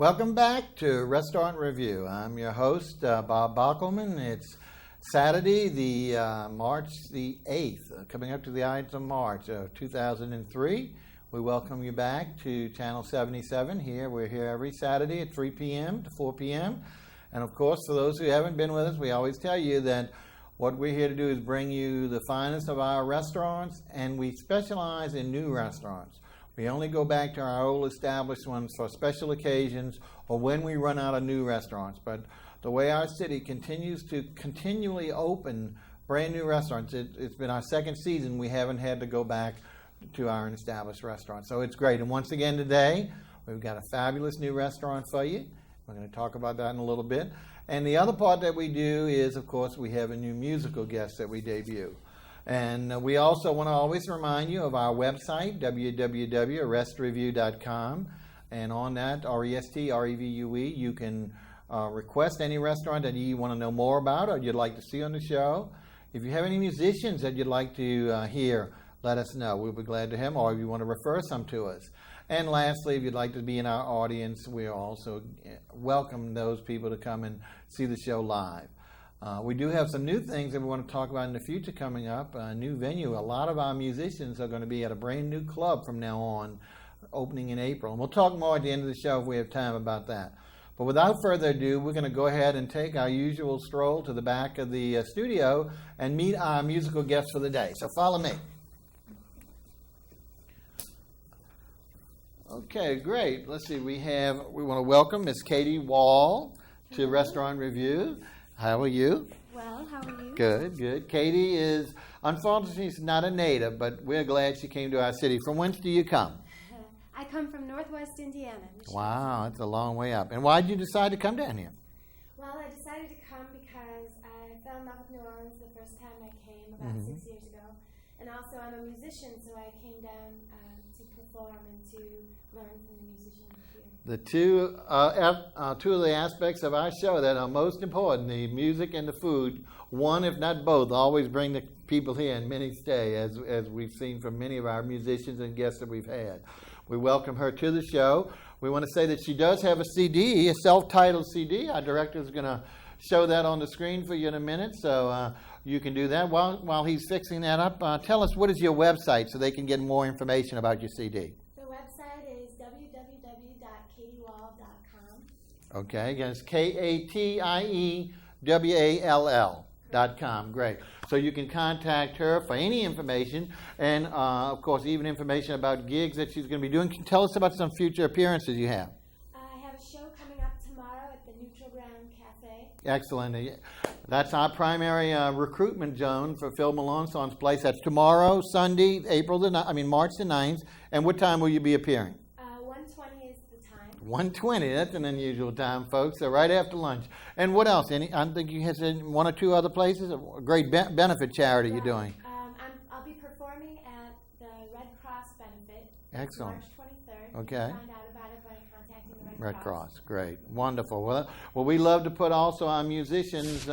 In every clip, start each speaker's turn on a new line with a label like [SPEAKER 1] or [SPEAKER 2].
[SPEAKER 1] Welcome back to Restaurant Review. I'm your host, Bob Bockelman. It's Saturday, March the 8th, coming up to the Ides of March of 2003. We welcome you back to Channel 77 here. We're here every Saturday at 3 p.m. to 4 p.m. And of course, for those who haven't been with us, we always tell you that what we're here to do is bring you the finest of our restaurants, and we specialize in new restaurants. We only go back to our old established ones for special occasions or when we run out of new restaurants. But the way our city continues to continually open brand new restaurants, it's been our second season, we haven't had to go back to our established restaurants. So it's great. And once again today, we've got a fabulous new restaurant for you. We're going to talk about that in a little bit. And the other part that we do is, of course, we have a new musical guest that we debut. And we also want to always remind you of our website, www.restrevue.com. And on that, R-E-S-T-R-E-V-U-E, you can request any restaurant that you want to know more about or you'd like to see on the show. If you have any musicians that you'd like to hear, let us know. We'll be glad to have them, or if you want to refer some to us. And lastly, if you'd like to be in our audience, we also welcome those people to come and see the show live. We do have some new things that we want to talk about in the future coming up. A new venue. A lot of our musicians are going to be at a brand new club from now on, opening in April. And we'll talk more at the end of the show if we have time about that. But without further ado, we're going to go ahead and take our usual stroll to the back of the studio and meet our musical guests for the day. So follow me. Okay, great. Let's see. We want to welcome Miss Katie Wall to Restaurant Review. How are you?
[SPEAKER 2] Well, how are you?
[SPEAKER 1] Good, good. Katie is, unfortunately, she's not a native, but we're glad she came to our city. From whence do you come?
[SPEAKER 2] I come from Northwest Indiana, Michigan.
[SPEAKER 1] Wow, that's a long way up. And why did you decide to come down here?
[SPEAKER 2] Well, I decided to come because I fell in love with New Orleans the first time I came about 6 years ago. And also, I'm a musician, so I came down to perform and to learn from the musicians here.
[SPEAKER 1] The two of the aspects of our show that are most important, the music and the food, one if not both, always bring the people here and many stay, as we've seen from many of our musicians and guests that we've had. We welcome her to the show. We want to say that she does have a CD, a self-titled CD. Our director is going to show that on the screen for you in a minute, so you can do that. While he's fixing that up, tell us, what is your website so they can get more information about your CD?
[SPEAKER 2] The website is www.katiewall.com.
[SPEAKER 1] Okay, again, it's KATIEWALL.com. Great. So you can contact her for any information, and of course, even information about gigs that she's going to be doing. Can you tell us about some future appearances you have?
[SPEAKER 2] I have a show coming up tomorrow at the Neutral Ground Cafe.
[SPEAKER 1] Excellent. That's our primary recruitment zone for Phil Malonson's place. That's tomorrow, Sunday, March the 9th. And what time will you be appearing?
[SPEAKER 2] 1:20 is the time.
[SPEAKER 1] 1:20. That's an unusual time, folks. So right after lunch. And what else? I think you have one or two other places. A great benefit charity you're doing.
[SPEAKER 2] I'll be performing at the Red Cross benefit.
[SPEAKER 1] Excellent.
[SPEAKER 2] March 23rd.
[SPEAKER 1] Okay.
[SPEAKER 2] You can find out about it by contacting the
[SPEAKER 1] Red Cross. Great. Wonderful. Well, we love to put also our musicians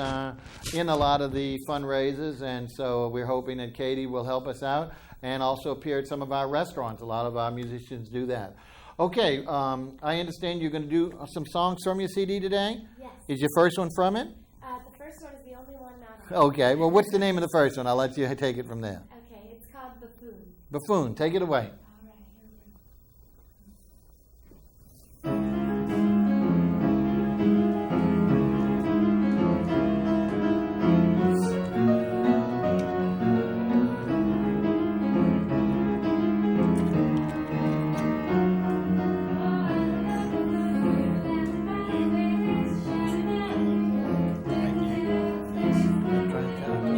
[SPEAKER 1] in a lot of the fundraisers, and so we're hoping that Katie will help us out and also appear at some of our restaurants. A lot of our musicians do that. Okay, I understand you're going to do some songs from your CD today?
[SPEAKER 2] Yes.
[SPEAKER 1] Is your first one from it?
[SPEAKER 2] The first one is the only one not on.
[SPEAKER 1] Okay, well, what's the name of the first one? I'll let you take it from there.
[SPEAKER 2] Okay, it's called Buffoon.
[SPEAKER 1] Buffoon, take it away.
[SPEAKER 2] All right, here we go.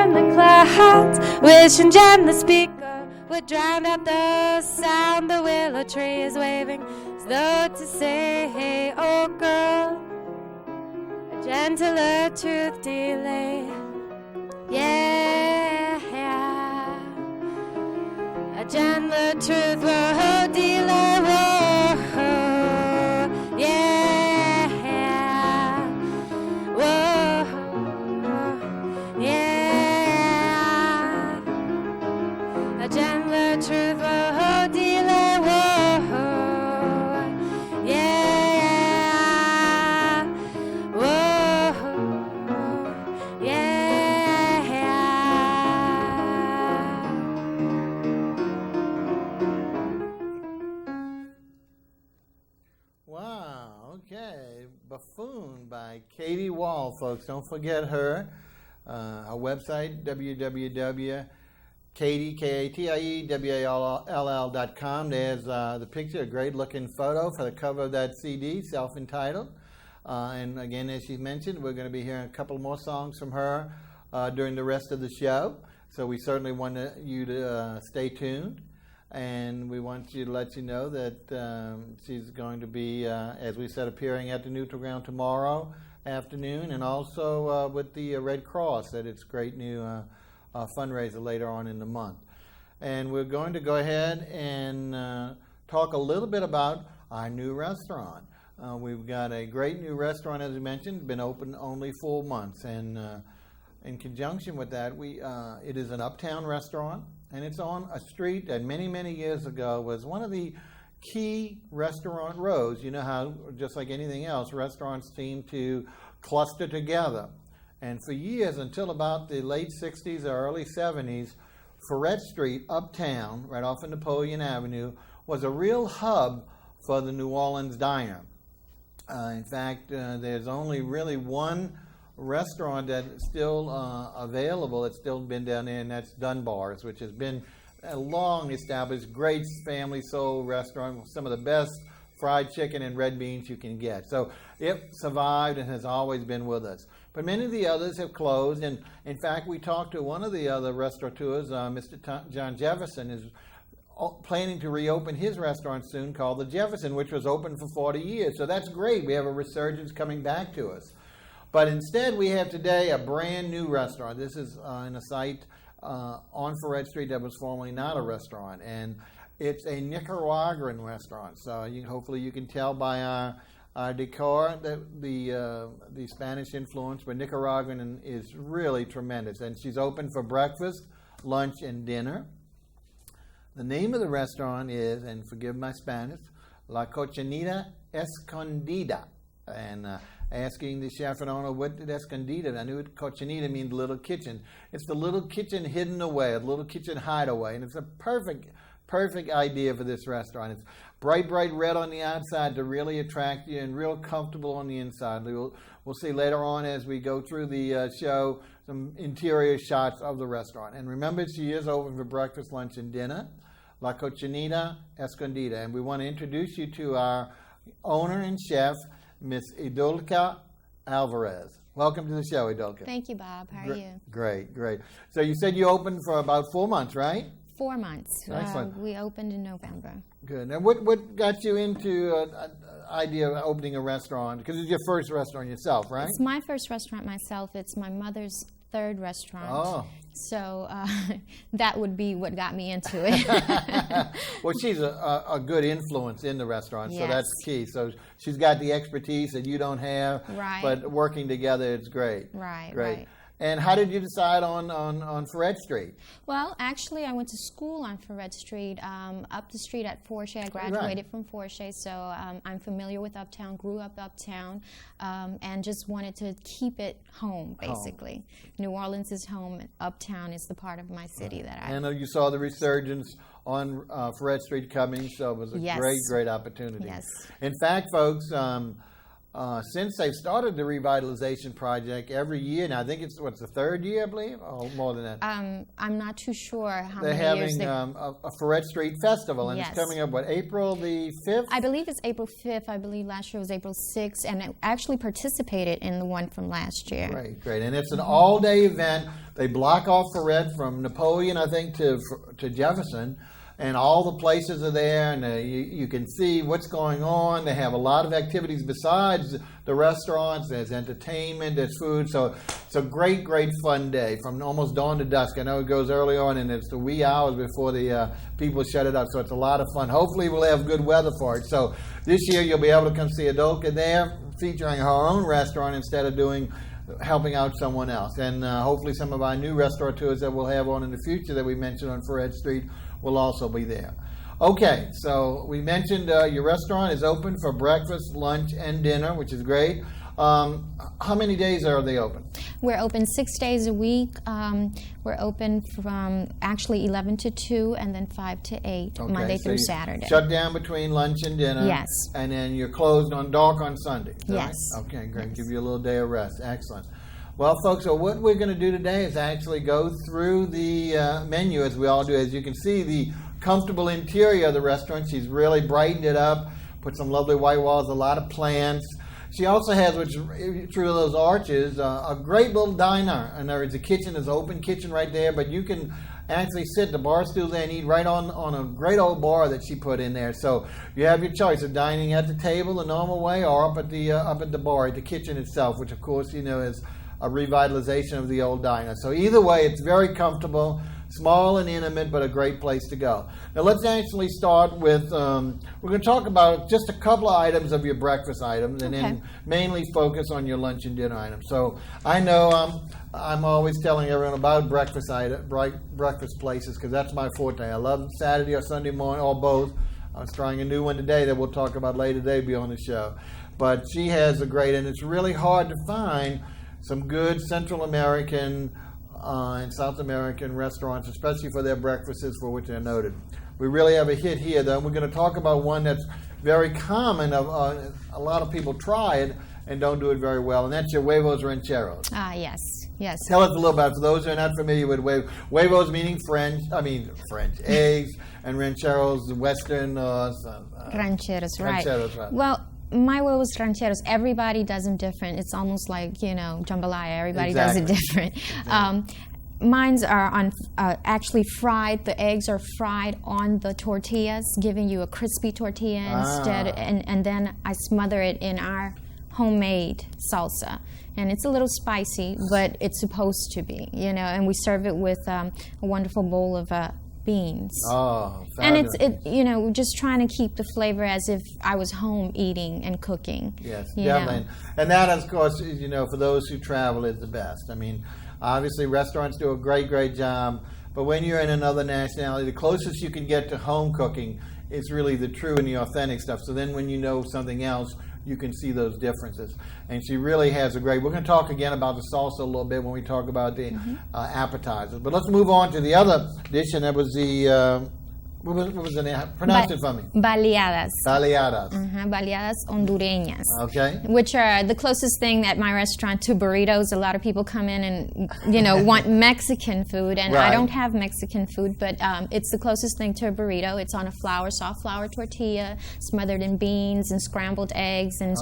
[SPEAKER 3] The clouds, wishing Jem the speaker would drown out the sound. The willow tree is waving as though to say, hey, old girl. gentler truth delay. Yeah, a gentler truth will delay. Whoa, yeah, whoa, yeah, a gentler truth will delay. Whoa, yeah, whoa, yeah.
[SPEAKER 1] Wow, okay. Buffoon by Katie Wall, folks. Don't forget her. Our website, www.katiewall.com. There's the picture, a great-looking photo for the cover of that CD, self-entitled. And again, as she mentioned, we're going to be hearing a couple more songs from her during the rest of the show. So we certainly want you to stay tuned. And we want you to let you know that she's going to be, as we said, appearing at the Neutral Ground tomorrow afternoon, and also with the Red Cross at its great new fundraiser later on in the month. And we're going to go ahead and talk a little bit about our new restaurant. We've got a great new restaurant, as we mentioned, been open only 4 months. And in conjunction with that, it is an uptown restaurant, and it's on a street that many, many years ago was one of the key restaurant roads. You know how, just like anything else, restaurants seem to cluster together. And for years, until about the late 60s or early 70s, FRERET Street, uptown, right off of Napoleon Avenue, was a real hub for the New Orleans diner. In fact, there's only really one restaurant that's still available. It's still been down there, and that's Dunbar's, which has been a long-established, great family soul restaurant with some of the best fried chicken and red beans you can get. So it survived and has always been with us. But many of the others have closed, and in fact, we talked to one of the other restaurateurs, Mr. John Jefferson, is planning to reopen his restaurant soon called the Jefferson, which was open for 40 years. So that's great. We have a resurgence coming back to us. But instead, we have today a brand new restaurant. This is in a site on FRERET Street that was formerly not a restaurant, and it's a Nicaraguan restaurant. So hopefully you can tell by our decor that the Spanish influence, but Nicaraguan is really tremendous. And she's open for breakfast, lunch, and dinner. The name of the restaurant is, and forgive my Spanish, La Cochina Escondida. And asking the chef and owner, what did Escondida? I knew Cochinita means little kitchen. It's the little kitchen hidden away, a little kitchen hideaway. And it's a perfect idea for this restaurant. It's bright red on the outside to really attract you, and real comfortable on the inside. We'll see later on as we go through the show some interior shots of the restaurant. And remember, she is open for breakfast, lunch, and dinner. La Cochina Escondida. And we want to introduce you to our owner and chef, Miss IDULTE ALVAREZ. Welcome to the show, IDULTE.
[SPEAKER 4] Thank you, Bob. How are you?
[SPEAKER 1] Great. So you said you opened for about 4 months, right?
[SPEAKER 4] 4 months.
[SPEAKER 1] Excellent.
[SPEAKER 4] We opened in November.
[SPEAKER 1] Good. Now, what got you into an idea of opening a restaurant? Because it's your first restaurant yourself, right?
[SPEAKER 4] It's my first restaurant myself. It's my mother's third restaurant.
[SPEAKER 1] Oh.
[SPEAKER 4] So that would be what got me into it.
[SPEAKER 1] Well, she's a good influence in the restaurant, so
[SPEAKER 4] Yes.
[SPEAKER 1] that's key. So she's got the expertise that you don't have,
[SPEAKER 4] Right.
[SPEAKER 1] but working together, it's great.
[SPEAKER 4] Right,
[SPEAKER 1] Great.
[SPEAKER 4] right.
[SPEAKER 1] And how did you decide on FRERET Street?
[SPEAKER 4] Well, actually, I went to school on FRERET Street, up the street at Forche. I graduated from Forche, so I'm familiar with Uptown, grew up Uptown, and just wanted to keep it home, basically. New Orleans is home, and Uptown is the part of my city that I...
[SPEAKER 1] I know you saw the resurgence on FRERET Street coming, so it was a
[SPEAKER 4] Yes.
[SPEAKER 1] great opportunity.
[SPEAKER 4] Yes.
[SPEAKER 1] In fact, folks, since they've started the revitalization project every year now, I think it's the third year, I believe, or more than that.
[SPEAKER 4] I'm not too sure how
[SPEAKER 1] They're
[SPEAKER 4] many years
[SPEAKER 1] having a FRERET Street Festival, and
[SPEAKER 4] Yes.
[SPEAKER 1] it's coming up, April the 5th?
[SPEAKER 4] I believe it's April 5th. I believe last year was April 6th, and I actually participated in the one from last year.
[SPEAKER 1] Great. And it's an all-day event. They block off FRERET from Napoleon, I think, to Jefferson. and all the places are there, and you can see what's going on. They have a lot of activities besides the restaurants. There's entertainment, there's food, so it's a great, great fun day from almost dawn to dusk. I know it goes early on, and it's the wee hours before the people shut it up, so it's a lot of fun. Hopefully we'll have good weather for it. So this year you'll be able to come see IDULTE there, featuring her own restaurant instead of helping out someone else. And hopefully some of our new restaurateurs that we'll have on in the future that we mentioned on FRERET Street will also be there. Okay, so we mentioned your restaurant is open for breakfast, lunch, and dinner, which is great. How many days are they open?
[SPEAKER 4] We're open 6 days a week. We're open from actually 11 to 2 and then 5 to 8,
[SPEAKER 1] Okay,
[SPEAKER 4] Monday
[SPEAKER 1] so
[SPEAKER 4] through
[SPEAKER 1] you
[SPEAKER 4] Saturday.
[SPEAKER 1] Shut down between lunch and dinner.
[SPEAKER 4] Yes.
[SPEAKER 1] And then you're closed dark on Sunday. Is that
[SPEAKER 4] Yes.
[SPEAKER 1] right? Okay, great.
[SPEAKER 4] Yes.
[SPEAKER 1] Give you a little day of rest. Excellent. Well, folks, so what we're going to do today is actually go through the menu as we all do. As you can see, the comfortable interior of the restaurant. She's really brightened it up, put some lovely white walls, a lot of plants. She also has, which through those arches, a great little diner. In other words, the kitchen is open kitchen right there, but you can actually sit the bar stools there and eat right on a great old bar that she put in there. So you have your choice of dining at the table the normal way, or up at the bar, at the kitchen itself, which of course is a revitalization of the old diner. So either way, it's very comfortable, small and intimate, but a great place to go. Now let's actually start with, we're going to talk about just a couple of items of your breakfast items, and then mainly focus on your lunch and dinner items. So I know I'm always telling everyone about breakfast places, because that's my forte. I love Saturday or Sunday morning, or both. I was trying a new one today that we'll talk about later today, be on the show. But she has a great, and it's really hard to find some good Central American and South American restaurants, especially for their breakfasts, for which they're noted. We really have a hit here, though. We're going to talk about one that's very common. A lot of people try it and don't do it very well, and that's your huevos rancheros.
[SPEAKER 4] Yes, yes.
[SPEAKER 1] Tell us a little about it. For those who are not familiar with huevos, meaning French, eggs, and rancheros, Western.
[SPEAKER 4] Rancheros, right.
[SPEAKER 1] Rancheros, right.
[SPEAKER 4] Well, my huevos rancheros, everybody does them different. It's almost like, jambalaya. Everybody does it different. Yeah. Mine's are actually fried. The eggs are fried on the tortillas, giving you a crispy tortilla instead. And then I smother it in our homemade salsa. And it's a little spicy, but it's supposed to be, and we serve it with a wonderful bowl of beans.
[SPEAKER 1] Oh,
[SPEAKER 4] fabulous. And it's just trying to keep the flavor as if I was home eating and cooking.
[SPEAKER 1] Yes, definitely. And that, of course, for those who travel, is the best. I mean, obviously restaurants do a great, great job, but when you're in another nationality, the closest you can get to home cooking is really the true and the authentic stuff. So then when you know something else, you can see those differences. And she really has a great, we're going to talk again about the salsa a little bit when we talk about the appetizers. But let's move on to the other dish, and that was the, what was the name? Pronounce it for me.
[SPEAKER 4] Baleadas.
[SPEAKER 1] Baleadas.
[SPEAKER 4] Baleadas hondureñas.
[SPEAKER 1] Okay.
[SPEAKER 4] Which are the closest thing at my restaurant to burritos. A lot of people come in and, want Mexican food, and I don't have Mexican food, but it's the closest thing to a burrito. It's on a soft flour tortilla, smothered in beans and scrambled eggs and,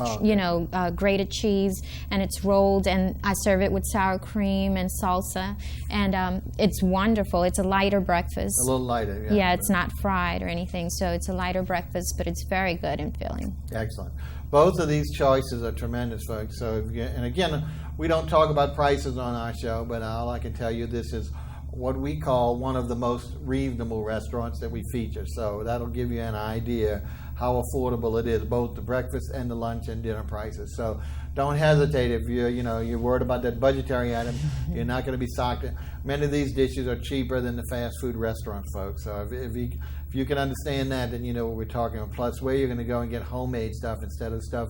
[SPEAKER 4] grated cheese, and it's rolled, and I serve it with sour cream and salsa, and it's wonderful. It's a lighter breakfast.
[SPEAKER 1] A little lighter, yeah.
[SPEAKER 4] Yeah, it's not fried or anything, so it's a lighter breakfast, but it's very good and filling.
[SPEAKER 1] Excellent. Both of these choices are tremendous, folks. So, and again, we don't talk about prices on our show, but all I can tell you, this is what we call one of the most reasonable restaurants that we feature. So that'll give you an idea how affordable it is, both the breakfast and the lunch and dinner prices. So don't hesitate if you're worried about that budgetary item. You're not going to be socked. Many of these dishes are cheaper than the fast food restaurant, folks. So if you can understand that, then you know what we're talking about. Plus, where you're going to go and get homemade stuff instead of stuff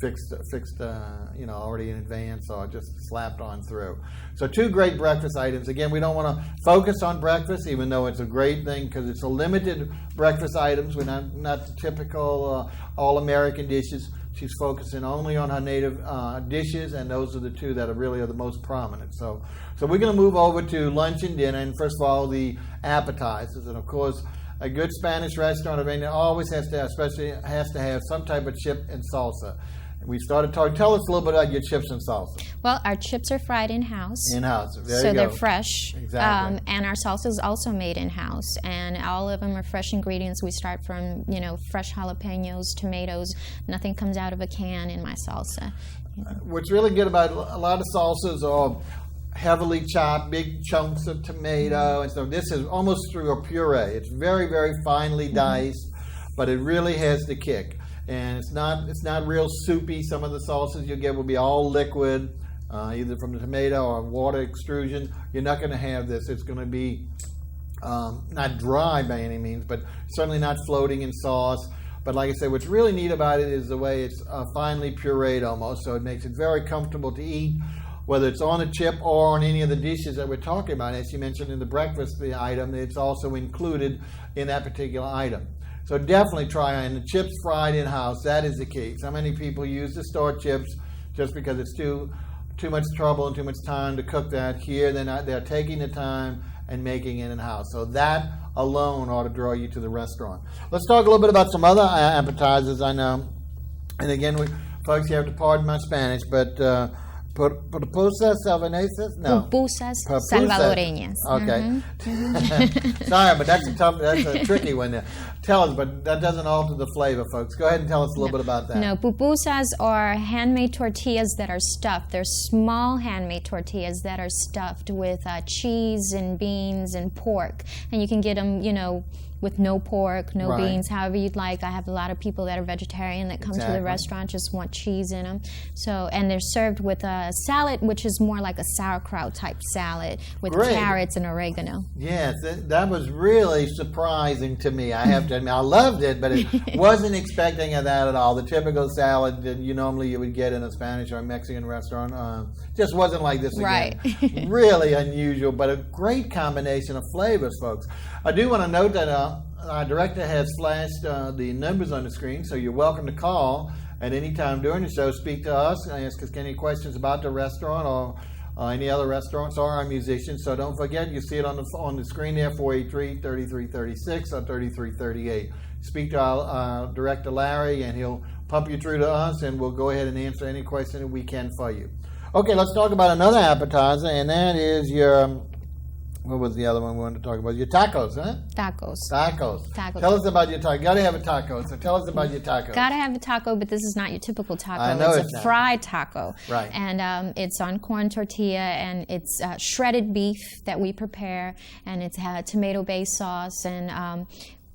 [SPEAKER 1] fixed, already in advance or just slapped on through. So 2 great breakfast items. Again, we don't want to focus on breakfast, even though it's a great thing because it's a limited breakfast items. We're not the typical all-American dishes. She's focusing only on her native dishes, and those are the 2 that are the most prominent. So we're going to move over to lunch and dinner, and first of all, the appetizers. And of course, a good Spanish restaurant always has to have some type of chip and salsa. We started talking. Tell us a little bit about your chips and salsa.
[SPEAKER 4] Well, our chips are fried in-house.
[SPEAKER 1] In-house. There
[SPEAKER 4] so
[SPEAKER 1] you go.
[SPEAKER 4] They're fresh.
[SPEAKER 1] Exactly.
[SPEAKER 4] And our salsa is also made in-house. And all of them are fresh ingredients. We start from, fresh jalapenos, tomatoes. Nothing comes out of a can in my salsa.
[SPEAKER 1] What's really good about a lot of salsas are heavily chopped, big chunks of tomato. And so this is almost through a puree. It's very, very finely diced, but it really has the kick. And it's not real soupy. Some of the salsas you get will be all liquid, either from the tomato or water extrusion. You're not going to have this. It's going to be not dry by any means, but certainly not floating in sauce. But like I said, what's really neat about it is the way it's finely pureed almost, so it makes it very comfortable to eat, whether it's on a chip or on any of the dishes that we're talking about. As you mentioned in the breakfast item, it's also included in that particular item. So definitely try, and the chips fried in-house, that is the key. So many people use the store chips just because it's too much trouble and too much time to cook that. Here, they're taking the time and making it in-house. So that alone ought to draw you to the restaurant. Let's talk a little bit about some other appetizers I know. And again, folks, you have to pardon my Spanish, but pupusas salvadoreñas? No.
[SPEAKER 4] Pupusas salvadoreñas.
[SPEAKER 1] Okay. Sorry, but that's a tricky one there. Tell us, but that doesn't alter the flavor, folks. Go ahead and tell us a little bit about that.
[SPEAKER 4] No, pupusas are handmade tortillas that are stuffed. They're small handmade tortillas that are stuffed with cheese and beans and pork. And you can get them, with no pork, no beans, however you'd like. I have a lot of people that are vegetarian that come to the restaurant, just want cheese in them. So, and they're served with a salad, which is more like a sauerkraut type salad with carrots and oregano.
[SPEAKER 1] Yes, that was really surprising to me. I have to admit, I loved it, but it wasn't expecting that at all. The typical salad that you would get in a Spanish or a Mexican restaurant just wasn't like this again.
[SPEAKER 4] Right.
[SPEAKER 1] Really unusual, but a great combination of flavors, folks. I do want to note that our director has flashed the numbers on the screen, so you're welcome to call at any time during the show. Speak to us and ask us any questions about the restaurant or any other restaurants or our musicians. So don't forget, you see it on the screen there, 483-3336 or 3338. Speak to our director, Larry, and he'll pump you through to us, and we'll go ahead and answer any question that we can for you. Okay, let's talk about another appetizer, and that is your... What was the other one we wanted to talk about? Your tacos, huh?
[SPEAKER 4] Tacos.
[SPEAKER 1] Tell us about your taco. You got to have a taco, so tell us about your tacos.
[SPEAKER 4] Got to have a taco, but this is not your typical taco.
[SPEAKER 1] I know
[SPEAKER 4] it's a fried taco.
[SPEAKER 1] Right.
[SPEAKER 4] And it's on corn tortilla, and it's shredded beef that we prepare, and it's tomato-based sauce, and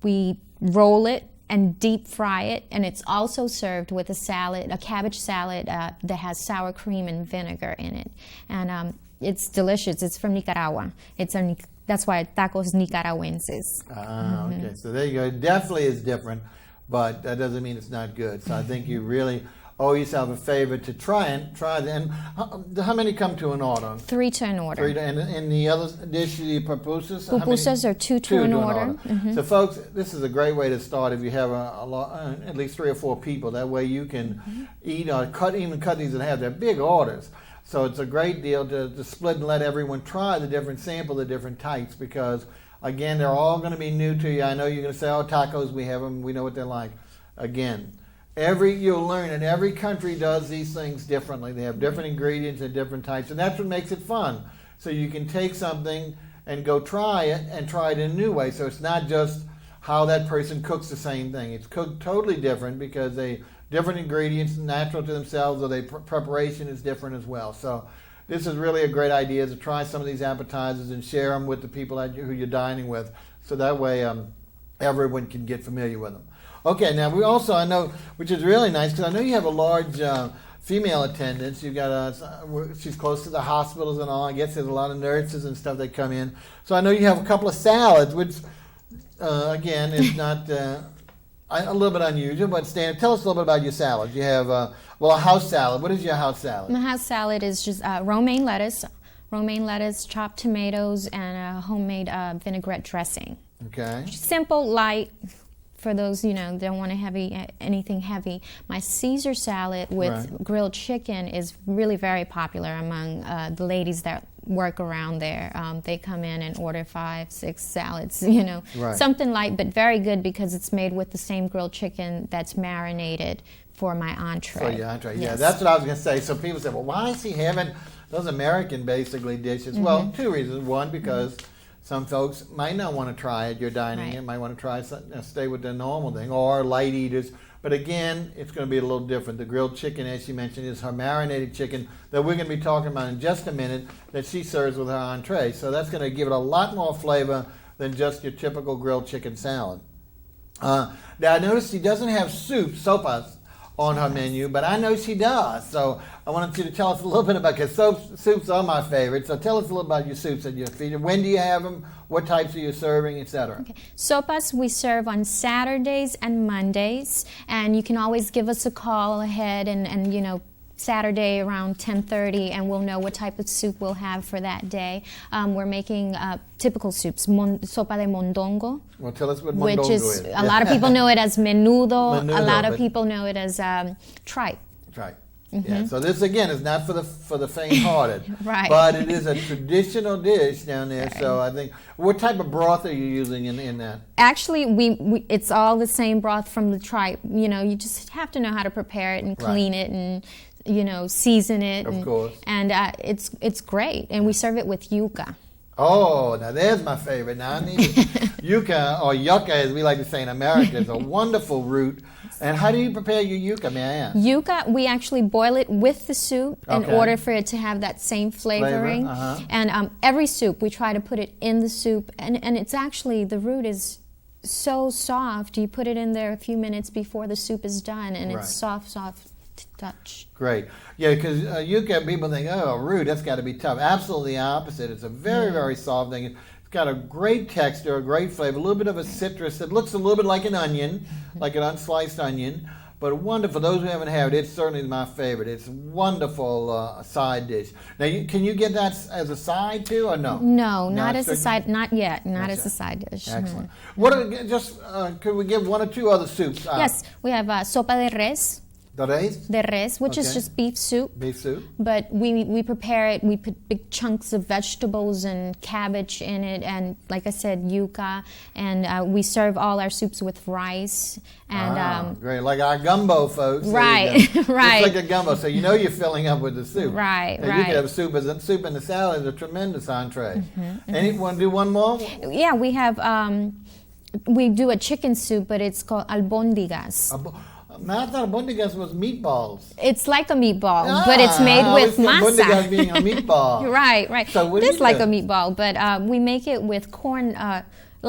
[SPEAKER 4] we roll it and deep fry it, and it's also served with a cabbage salad that has sour cream and vinegar in it. And it's delicious. It's from Nicaragua. That's why tacos Nicaragüenses.
[SPEAKER 1] Okay. So there you go. It definitely is different, but that doesn't mean it's not good. So I think you really owe yourself a favor to try it. And how many come to an order?
[SPEAKER 4] 3 to an order.
[SPEAKER 1] And the other dish, the pupusas?
[SPEAKER 4] Pupusas are 2 to an order.
[SPEAKER 1] Mm-hmm. So folks, this is a great way to start if you have at least 3 or 4 people. That way you can eat or cut these in half. They're big orders. So it's a great deal to split and let everyone try sample the different types, because, again, they're all going to be new to you. I know you're going to say, tacos, we have them, we know what they're like. Again, you'll learn, and every country does these things differently. They have different ingredients and different types, and that's what makes it fun. So you can take something and go try it and try it in a new way. So it's not just how that person cooks the same thing. It's cooked totally different because different ingredients, natural to themselves, or preparation is different as well. So this is really a great idea, to try some of these appetizers and share them with the people who you're dining with, so that way everyone can get familiar with them. Okay, now I know, which is really nice, because I know you have a large female attendance. You've got she's close to the hospitals and all. I guess there's a lot of nurses and stuff that come in. So I know you have a couple of salads, which again is not... a little bit unusual, but Stan, tell us a little bit about your salad. You have a house salad. What is your house salad?
[SPEAKER 4] My house salad is just romaine lettuce, chopped tomatoes, and a homemade vinaigrette dressing.
[SPEAKER 1] Okay.
[SPEAKER 4] Simple, light, for those don't want anything heavy. My Caesar salad with grilled chicken is really very popular among the ladies that work around there. They come in and order 5, 6 salads, you know,
[SPEAKER 1] Right.
[SPEAKER 4] something light but very good because it's made with the same grilled chicken that's marinated for my entree.
[SPEAKER 1] For your entree, yeah,
[SPEAKER 4] Yes.
[SPEAKER 1] that's what I was going to say. So people say, well, why is he having those American basically dishes? Well, 2 reasons. One, because some folks might not want to try it. You're dining
[SPEAKER 4] Right.
[SPEAKER 1] in, might want to try something, stay with the normal thing, or light eaters. But again, it's going to be a little different. The grilled chicken, as she mentioned, is her marinated chicken that we're going to be talking about in just a minute that she serves with her entree. So that's going to give it a lot more flavor than just your typical grilled chicken salad. Now, I noticed she doesn't have soup, sopas, on her menu, but I know she does. So I wanted you to tell us a little bit about, because soups are my favorite. So tell us a little about your soups that you feed. When do you have them? What types are you serving, etc.?
[SPEAKER 4] Okay. Sopas we serve on Saturdays and Mondays, and you can always give us a call ahead and you know, Saturday around 10:30, and we'll know what type of soup we'll have for that day. We're making typical soups, sopa de mondongo,
[SPEAKER 1] Well, tell us what
[SPEAKER 4] which
[SPEAKER 1] mondongo
[SPEAKER 4] is,
[SPEAKER 1] is.
[SPEAKER 4] a lot of people know it as menudo,
[SPEAKER 1] Menudo,
[SPEAKER 4] a lot of
[SPEAKER 1] but-
[SPEAKER 4] people know it as tripe.
[SPEAKER 1] Right. Yeah. So this again is not for the faint-hearted,
[SPEAKER 4] Right.
[SPEAKER 1] but it is a traditional dish down there. So I think, what type of broth are you using in that?
[SPEAKER 4] Actually, we it's all the same broth from the tripe. You know, you just have to know how to prepare it and
[SPEAKER 1] Right.
[SPEAKER 4] clean it and, you know, season it.
[SPEAKER 1] Of course.
[SPEAKER 4] And it's great. And we serve it with yuca.
[SPEAKER 1] Oh, now there's my favorite. Now I need yuca, or yucca as we like to say in America, is a wonderful root. And how do you prepare your yuca, may I ask?
[SPEAKER 4] Yuca, we actually boil it with the soup in
[SPEAKER 1] Okay.
[SPEAKER 4] order for it to have that same flavoring.
[SPEAKER 1] uh-huh.
[SPEAKER 4] And every soup, we try to put it in the soup. And it's actually, the root is so soft. You put it in there a few minutes before the soup is done, and
[SPEAKER 1] Right.
[SPEAKER 4] it's soft to touch.
[SPEAKER 1] Great. Yeah, because yuca, people think, oh, root, that's got to be tough. Absolutely the opposite. It's a very, very soft thing. It's got a great texture, a great flavor, a little bit of a citrus. It looks a little bit like an onion, like an unsliced onion, but wonderful. Those who haven't had it, it's certainly my favorite. It's a wonderful side dish. Now, can you get that as a side too, or no?
[SPEAKER 4] No, not as a
[SPEAKER 1] strictly?
[SPEAKER 4] side, not yet, not
[SPEAKER 1] Not
[SPEAKER 4] as a
[SPEAKER 1] yet.
[SPEAKER 4] side dish.
[SPEAKER 1] Excellent. What are, could we give 1 or 2 other soups?
[SPEAKER 4] Yes, we have sopa de res,
[SPEAKER 1] De res,
[SPEAKER 4] which is
[SPEAKER 1] Okay.
[SPEAKER 4] just beef soup.
[SPEAKER 1] beef soup.
[SPEAKER 4] But we prepare it, we put big chunks of vegetables and cabbage in it, and like I said, yuca, and we serve all our soups with rice. And
[SPEAKER 1] Great, like our gumbo, folks. There you
[SPEAKER 4] Right,
[SPEAKER 1] go.
[SPEAKER 4] right.
[SPEAKER 1] It's like a gumbo, so you know you're filling up with the soup.
[SPEAKER 4] Right,
[SPEAKER 1] Now, You
[SPEAKER 4] right.
[SPEAKER 1] could have soup in the salad, is a tremendous entree.
[SPEAKER 4] Mm-hmm,
[SPEAKER 1] Anyone do one more?
[SPEAKER 4] yeah, we have, we do a chicken soup, but it's called albondigas.
[SPEAKER 1] I thought bundigas was meatballs.
[SPEAKER 4] It's like a meatball, but it's made with
[SPEAKER 1] Bundigas
[SPEAKER 4] masa.
[SPEAKER 1] being a meatball.
[SPEAKER 4] Right, right.
[SPEAKER 1] So what do
[SPEAKER 4] It's
[SPEAKER 1] you
[SPEAKER 4] like
[SPEAKER 1] do?
[SPEAKER 4] a meatball, but we make it with corn,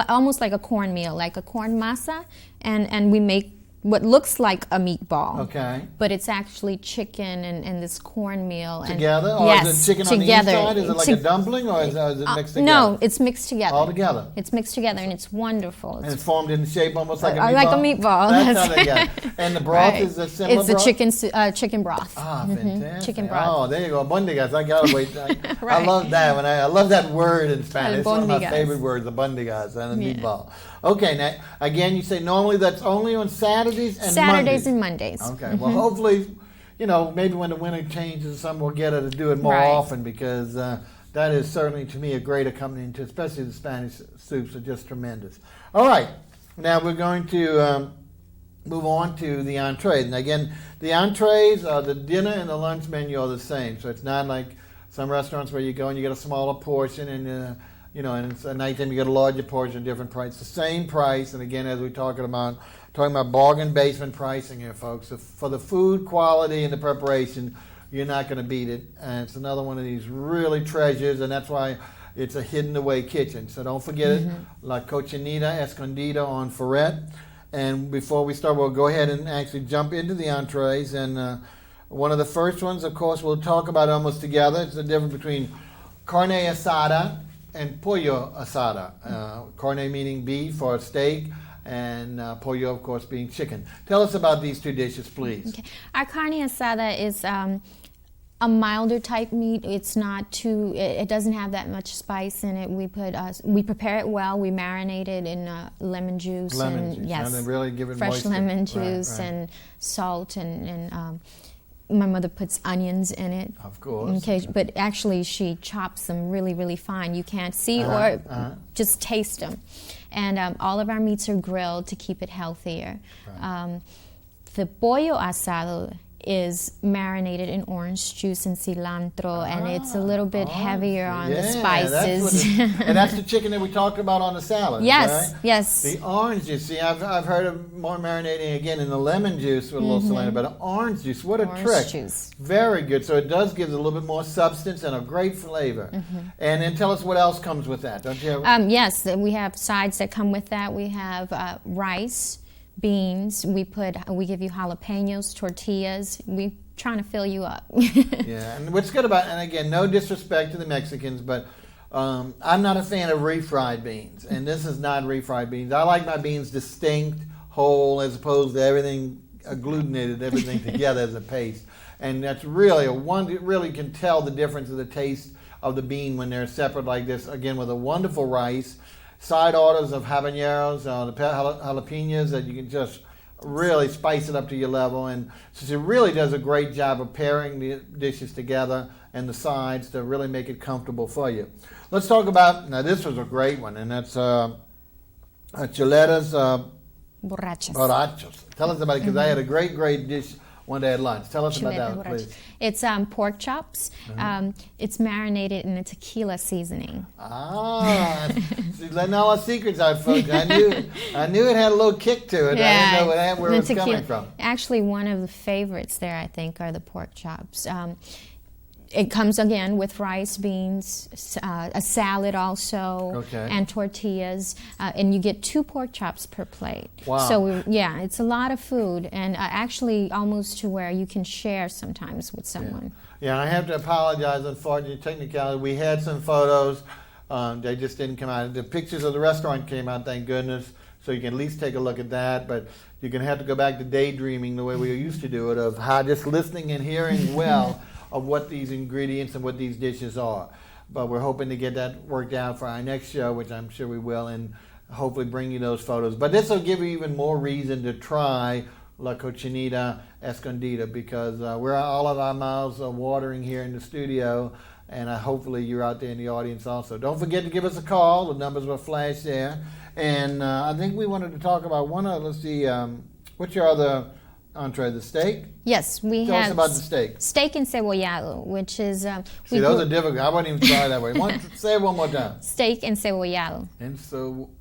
[SPEAKER 4] almost like a cornmeal, like a corn masa, and we make what looks like a meatball.
[SPEAKER 1] Okay.
[SPEAKER 4] But it's actually chicken and this cornmeal.
[SPEAKER 1] Together?
[SPEAKER 4] And,
[SPEAKER 1] Or
[SPEAKER 4] yes,
[SPEAKER 1] is it chicken
[SPEAKER 4] together.
[SPEAKER 1] on the inside? Is it like a dumpling, or is it mixed together?
[SPEAKER 4] No, it's mixed together.
[SPEAKER 1] All together?
[SPEAKER 4] It's mixed together, and it's wonderful.
[SPEAKER 1] And it's formed in shape almost like a meatball?
[SPEAKER 4] Like a meatball.
[SPEAKER 1] That's how they got it. And the broth
[SPEAKER 4] Right.
[SPEAKER 1] is a similar
[SPEAKER 4] It's a
[SPEAKER 1] broth?
[SPEAKER 4] chicken broth.
[SPEAKER 1] Ah, fantastic.
[SPEAKER 4] Chicken broth.
[SPEAKER 1] Oh, there you go. Bundigas. I gotta wait. I
[SPEAKER 4] Right.
[SPEAKER 1] love that. I love that word in Spanish. It's one of my
[SPEAKER 4] Albondigas.
[SPEAKER 1] favorite words, the bundigas and the
[SPEAKER 4] Yeah.
[SPEAKER 1] meatball. Okay, now again, you say normally that's only on Saturdays and
[SPEAKER 4] Saturdays
[SPEAKER 1] Mondays.
[SPEAKER 4] and Mondays.
[SPEAKER 1] Okay. Well, hopefully, maybe when the winter changes, some will get her to do it more
[SPEAKER 4] Right.
[SPEAKER 1] often, because that is certainly to me a great accompaniment to, especially the Spanish soups are just tremendous. All right. Now we're going to move on to the entrees. And again, the entrees, the dinner and the lunch menu are the same. So it's not like some restaurants where you go and you get a smaller portion, and and it's a nighttime you get a larger portion, different price. The same price. And again, as we're talking about bargain basement pricing here, folks. For the food quality and the preparation, you're not going to beat it. And it's another one of these really treasures, and that's why it's a hidden away kitchen. So don't forget it. La Cochina, Esco, Ndida on FRERET. And before we start, we'll go ahead and actually jump into the entrees. And one of the first ones, of course, we'll talk about almost together. It's the difference between carne asada and pollo asada. Carne meaning beef or steak, and pollo, of course, being chicken. Tell us about these two dishes, please.
[SPEAKER 4] Okay. Our carne asada is a milder type meat. It's not too. It doesn't have that much spice in it. We prepare it well. We marinate it in lemon juice
[SPEAKER 1] Lemon
[SPEAKER 4] and
[SPEAKER 1] juice,
[SPEAKER 4] yes,
[SPEAKER 1] and then really give it
[SPEAKER 4] fresh
[SPEAKER 1] moisture.
[SPEAKER 4] lemon
[SPEAKER 1] Right,
[SPEAKER 4] juice
[SPEAKER 1] right.
[SPEAKER 4] and salt and my mother puts onions in it.
[SPEAKER 1] Of course.
[SPEAKER 4] Okay, but actually she chops them really, really fine. You can't see or just taste them. And all of our meats are grilled to keep it healthier.
[SPEAKER 1] Right.
[SPEAKER 4] The pollo asado is marinated in orange juice and cilantro, and it's a little bit heavier on the spices.
[SPEAKER 1] And that's the chicken that we talked about on the salad.
[SPEAKER 4] Yes,
[SPEAKER 1] right?
[SPEAKER 4] yes.
[SPEAKER 1] The orange juice. See, I've heard of more marinating again in the lemon juice with a little cilantro, but orange juice, what a trick.
[SPEAKER 4] Juice.
[SPEAKER 1] Very good. So it does give it a little bit more substance and a great flavor. And then tell us what else comes with that, don't you?
[SPEAKER 4] Yes, we have sides that come with that. We have rice, beans. We give you jalapenos, tortillas. We trying to fill you up.
[SPEAKER 1] Yeah, and what's good about, and again, no disrespect to the Mexicans, but I'm not a fan of refried beans, and this is not refried beans. I like my beans distinct, whole, as opposed to everything agglutinated, everything together as a paste. And that's really it really can tell the difference of the taste of the bean when they're separate like this. Again, with a wonderful rice. Side orders of habaneros, the jalapenos that you can just really spice it up to your level. And so she really does a great job of pairing the dishes together and the sides to really make it comfortable for you. Let's talk about, now this was a great one, and that's chuletas borrachos. Tell us about it, because I had a great dish one day at lunch. Tell us about that, please.
[SPEAKER 4] It's pork chops. It's marinated in a tequila seasoning.
[SPEAKER 1] She's letting all our secrets out, folks. I knew it had a little kick to it.
[SPEAKER 4] Yeah,
[SPEAKER 1] I didn't know where it was coming from.
[SPEAKER 4] Actually, one of the favorites there, I think, are the pork chops. It comes again with rice, beans, a salad also, and tortillas, and you get 2 pork chops per plate.
[SPEAKER 1] Wow.
[SPEAKER 4] So it's a lot of food, and actually almost to where you can share sometimes with someone.
[SPEAKER 1] Yeah, I have to apologize. Unfortunately, technicality, we had some photos. They just didn't come out. The pictures of the restaurant came out, thank goodness. So you can at least take a look at that. But you're going to have to go back to daydreaming the way we used to do it, of how just listening and hearing well of what these ingredients and what these dishes are. But we're hoping to get that worked out for our next show, which I'm sure we will, and hopefully bring you those photos. But this will give you even more reason to try La Cochinita Escondida, because we're all of our mouths are watering here in the studio, and hopefully you're out there in the audience also. Don't forget to give us a call. The numbers will flash there. And I think we wanted to talk about one other, let's see, what's your other entree, the steak?
[SPEAKER 4] Yes, we
[SPEAKER 1] Tell
[SPEAKER 4] have
[SPEAKER 1] us about the steak.
[SPEAKER 4] Steak encebollado, which is...
[SPEAKER 1] See, those are difficult. I wouldn't even try that way. Say it one more time.
[SPEAKER 4] Steak encebollado.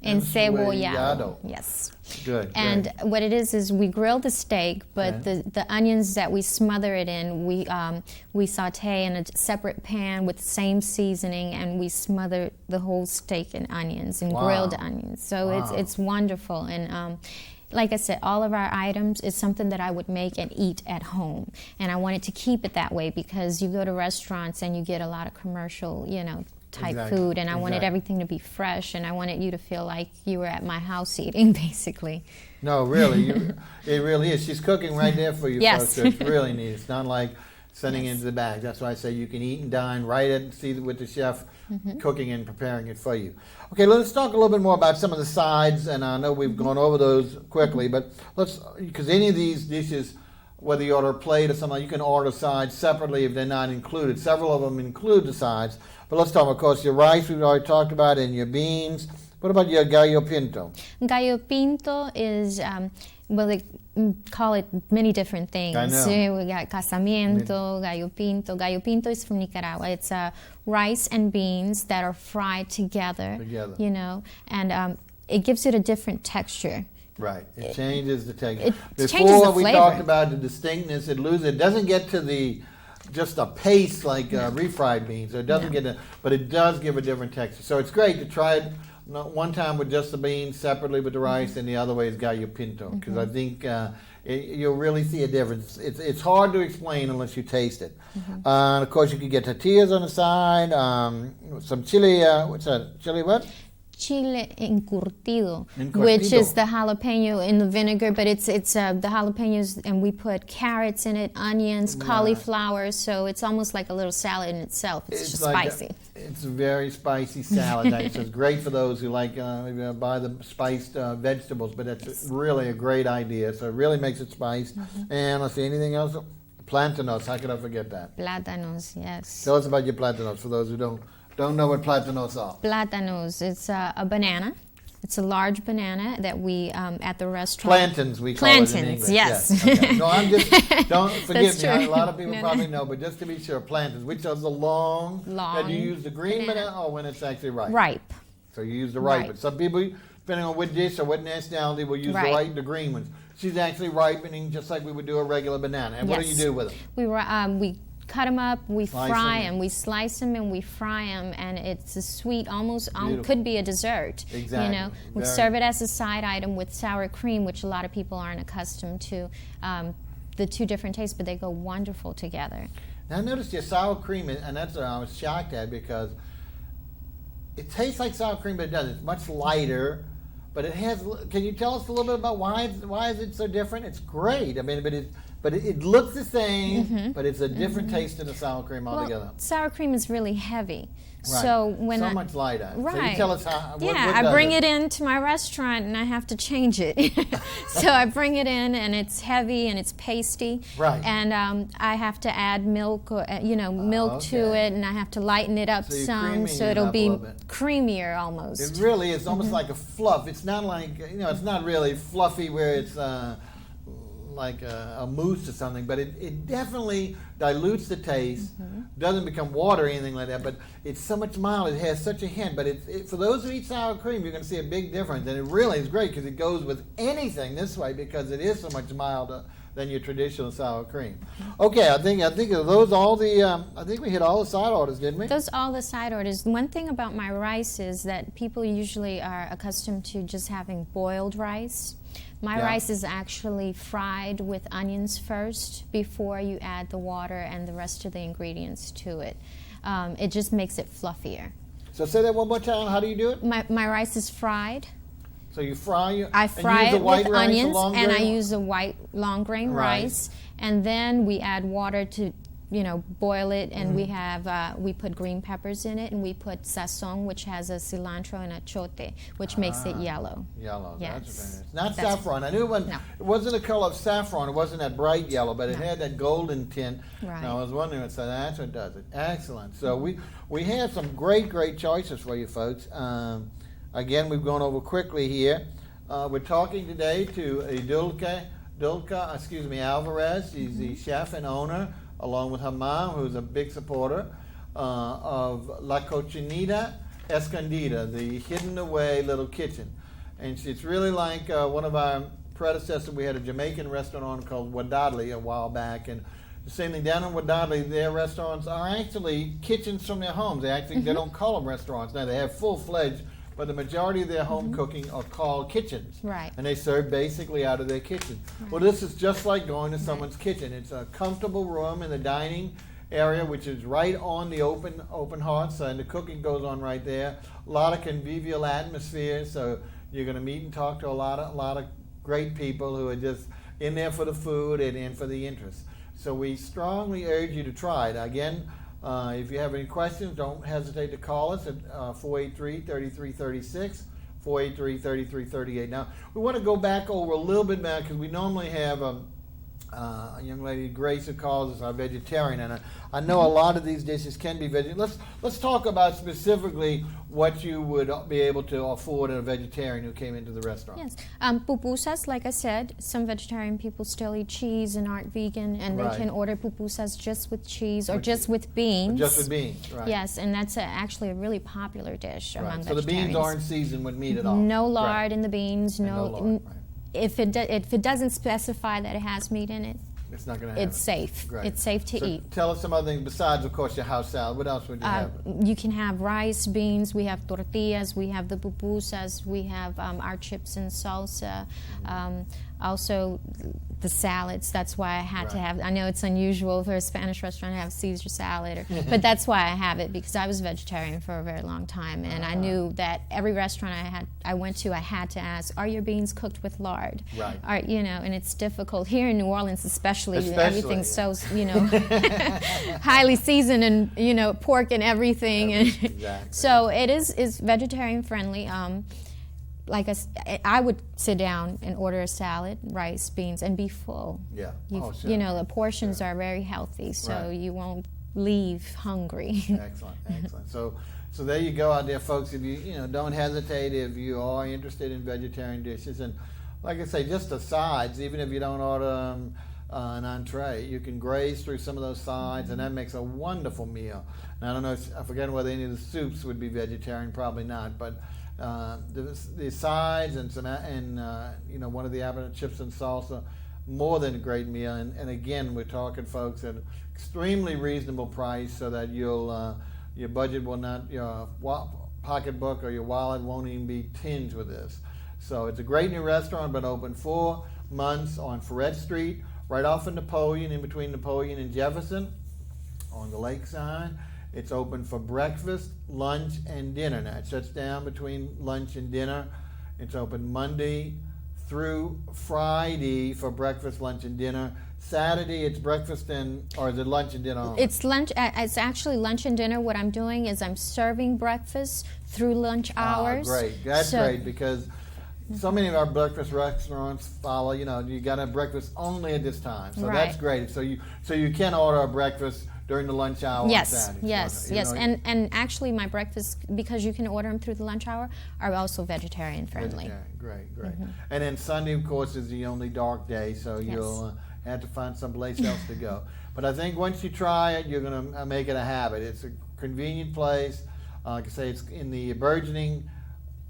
[SPEAKER 4] Encebollado. Yes.
[SPEAKER 1] Good.
[SPEAKER 4] And
[SPEAKER 1] great.
[SPEAKER 4] what it is we grill the steak, but the onions that we smother it in, we saute in a separate pan with the same seasoning, and we smother the whole steak in onions and grilled onions. So it's wonderful. And like I said, all of our items is something that I would make and eat at home. And I wanted to keep it that way, because you go to restaurants and you get a lot of commercial, type food, and I wanted everything to be fresh, and I wanted you to feel like you were at my house eating, basically.
[SPEAKER 1] No, really, it really is. She's cooking right there for you, folks. So it's really neat. It's not like sending it into the bag. That's why I say you can eat and dine right at see with the chef cooking and preparing it for you. Okay, let's talk a little bit more about some of the sides, and I know we've gone over those quickly, but because any of these dishes, whether you order a plate or something, you can order sides separately if they're not included. Several of them include the sides. But let's talk, of course, your rice we've already talked about, and your beans. What about your gallo pinto?
[SPEAKER 4] Gallo pinto is, they call it many different things.
[SPEAKER 1] I know.
[SPEAKER 4] We got casamiento, gallo pinto. Gallo pinto is from Nicaragua. It's rice and beans that are fried together. And it gives it a different texture.
[SPEAKER 1] Right. It changes the texture.
[SPEAKER 4] It changes the
[SPEAKER 1] we
[SPEAKER 4] flavor.
[SPEAKER 1] Talked about the distinctness. It doesn't get to just a paste like refried beans. So it doesn't get but it does give a different texture. So it's great to try it one time with just the beans separately with the rice, and the other way is gallo pinto, because I think you'll really see a difference. It's hard to explain unless you taste it. And of course, you can get tortillas on the side, some chili. What's that? Chili what?
[SPEAKER 4] Chile encurtido, which is the jalapeno in the vinegar, but it's the jalapenos, and we put carrots in it, onions, cauliflower, so it's almost like a little salad in itself. It's just
[SPEAKER 1] like
[SPEAKER 4] spicy.
[SPEAKER 1] It's a very spicy salad. So it's great for those who like buy the spiced vegetables, but it's really a great idea. So it really makes it spiced. And let's see, anything else? Plantanos, how could I forget that?
[SPEAKER 4] Plátanos, yes.
[SPEAKER 1] Tell us about your plantanos for those who don't know what plantanos are.
[SPEAKER 4] Plátanos, it's a banana. It's a large banana that we, at the restaurant.
[SPEAKER 1] Plantains, we call it in English.
[SPEAKER 4] Yes.
[SPEAKER 1] Okay. No, I'm just, don't forgive me.
[SPEAKER 4] True.
[SPEAKER 1] A lot of people probably know, but just to be sure, plantains, which are the long, that you use the green banana or when it's actually ripe?
[SPEAKER 4] Ripe.
[SPEAKER 1] So you use the ripe.
[SPEAKER 4] Right.
[SPEAKER 1] But some people, depending on what dish or what nationality, will use the green ones. She's actually ripening just like we would do a regular banana. And what do you do with them?
[SPEAKER 4] We cut them up, we fry
[SPEAKER 1] them.
[SPEAKER 4] them, we slice them and we fry them, and it's a sweet, almost could be a dessert.
[SPEAKER 1] Exactly.
[SPEAKER 4] You know, we serve it as a side item with sour cream, which a lot of people aren't accustomed to. The two different tastes, but they go wonderful together.
[SPEAKER 1] Now I noticed your sour cream, and that's what I was shocked at because it tastes like sour cream, but it doesn't. It's much lighter. But it has. Can you tell us a little bit about why is it so different? It's great. I mean, but it looks the same, but it's a different taste than the sour cream altogether.
[SPEAKER 4] Well, sour cream is really heavy.
[SPEAKER 1] Right.
[SPEAKER 4] So when
[SPEAKER 1] much lighter.
[SPEAKER 4] Right.
[SPEAKER 1] So you tell us how. What
[SPEAKER 4] I bring it into my restaurant and I have to change it. So I bring it in and it's heavy and it's pasty.
[SPEAKER 1] Right.
[SPEAKER 4] And I have to add milk, milk to it, and I have to lighten it up some, so it'll be creamier almost.
[SPEAKER 1] It really is almost like a fluff. It's not like it's not really fluffy where it's like a mousse or something, but it definitely dilutes the taste. Doesn't become water or anything like that, but it's so much mild. It has such a hint, but for those who eat sour cream, you're going to see a big difference, and it really is great because it goes with anything this way because it is so much milder than your traditional sour cream. Okay, I think of those all the. I think we hit all the side orders, didn't we?
[SPEAKER 4] Those all the side orders. One thing about my rice is that people usually are accustomed to just having boiled rice. My rice is actually fried with onions first before you add the water and the rest of the ingredients to it. It just makes it fluffier.
[SPEAKER 1] So say that one more time. How do you do it?
[SPEAKER 4] My rice is fried.
[SPEAKER 1] So you fry
[SPEAKER 4] I fry it with onions, and I use a white long grain rice, and then we add water to boil it, and we put green peppers in it, and we put sazon, which has a cilantro and a chote, which makes it yellow.
[SPEAKER 1] Yellow,
[SPEAKER 4] yes.
[SPEAKER 1] That's very nice. Not saffron. I knew it wasn't. No. It wasn't the color of saffron. It wasn't that bright yellow, but it had that golden tint. Right. And I was wondering, so that's what does it. Excellent. So we have some great choices for you folks. Again, we've gone over quickly here. We're talking today to IDULTE Alvarez. She's the chef and owner, along with her mom, who's a big supporter of La Cochina Escondida, the hidden away little kitchen. And it's really like one of our predecessors. We had a Jamaican restaurant called Wadadli a while back, and the same thing down in Wadadli, their restaurants are actually kitchens from their homes. They don't call them restaurants now. They have full-fledged, but the majority of their home cooking are called kitchens.
[SPEAKER 4] Right.
[SPEAKER 1] And they serve basically out of their kitchen. Right. Well, this is just like going to someone's kitchen. It's a comfortable room in the dining area, which is right on the open hearth, and the cooking goes on right there. A lot of convivial atmosphere, so you're going to meet and talk to a lot of great people who are just in there for the food and in for the interest. So we strongly urge you to try it. Again, if you have any questions, don't hesitate to call us at 483-3336, 483-3338. Now, we want to go back over a little bit now because we normally have a young lady, Grace, who calls us our vegetarian, and I know a lot of these dishes can be vegetarian. Let's talk about specifically what you would be able to afford a vegetarian who came into the restaurant.
[SPEAKER 4] Yes. Pupusas, like I said, some vegetarian people still eat cheese and aren't vegan, and they can order pupusas just with cheese or just with beans.
[SPEAKER 1] Or just with beans, right.
[SPEAKER 4] Yes, and that's actually a really popular dish among vegetarians.
[SPEAKER 1] So the beans aren't seasoned with meat at all?
[SPEAKER 4] No lard in the beans.
[SPEAKER 1] No lard, right.
[SPEAKER 4] If it doesn't specify that it has meat in it,
[SPEAKER 1] it's not going to have
[SPEAKER 4] it's safe.
[SPEAKER 1] Great.
[SPEAKER 4] It's safe to eat.
[SPEAKER 1] Tell us some other things besides, of course, your house salad. What else would you have?
[SPEAKER 4] You can have rice, beans. We have tortillas. We have the pupusas. We have our chips and salsa. Also, the salads. That's why I had to have. I know it's unusual for a Spanish restaurant to have Caesar salad, but that's why I have it, because I was vegetarian for a very long time, and I knew that every restaurant I went to, I had to ask, "Are your beans cooked with lard?"
[SPEAKER 1] Right.
[SPEAKER 4] And it's difficult here in New Orleans, especially everything's so highly seasoned, and pork and everything, and
[SPEAKER 1] exactly.
[SPEAKER 4] so it is vegetarian friendly. I would sit down and order a salad, rice, beans, and be full.
[SPEAKER 1] Yeah.
[SPEAKER 4] Sure. You know, the portions are very healthy, so you won't leave hungry.
[SPEAKER 1] Excellent, excellent. So there you go out there, folks. If you don't hesitate if you are interested in vegetarian dishes, and like I say, just the sides. Even if you don't order an entree, you can graze through some of those sides, and that makes a wonderful meal. Now, I don't know, I forget whether any of the soups would be vegetarian, probably not, but the sides and one of the appetite chips and salsa, more than a great meal. And again, we're talking, folks, at an extremely reasonable price, so that your budget will not, your pocketbook or your wallet won't even be tinged with this. So it's a great new restaurant, been open 4 months on FRERET Street, right off of Napoleon, in between Napoleon and Jefferson, on the lakeside. It's open for breakfast, lunch, and dinner. Now, it shuts down between lunch and dinner. It's open Monday through Friday for breakfast, lunch, and dinner. Saturday, it's breakfast or is it lunch and dinner only?
[SPEAKER 4] It's lunch. It's actually lunch and dinner. What I'm doing is I'm serving breakfast through lunch hours.
[SPEAKER 1] Great. That's great, because so many of our breakfast restaurants follow, you got to have breakfast only at this time. So that's great. So you can order a breakfast during the lunch hour.
[SPEAKER 4] Yes,
[SPEAKER 1] on Saturday.
[SPEAKER 4] yes. And actually my breakfast, because you can order them through the lunch hour, are also vegetarian friendly.
[SPEAKER 1] Great. And then Sunday, of course, is the only dark day, so you'll have to find someplace else to go. But I think once you try it, you're going to make it a habit. It's a convenient place. Like I say, it's in the burgeoning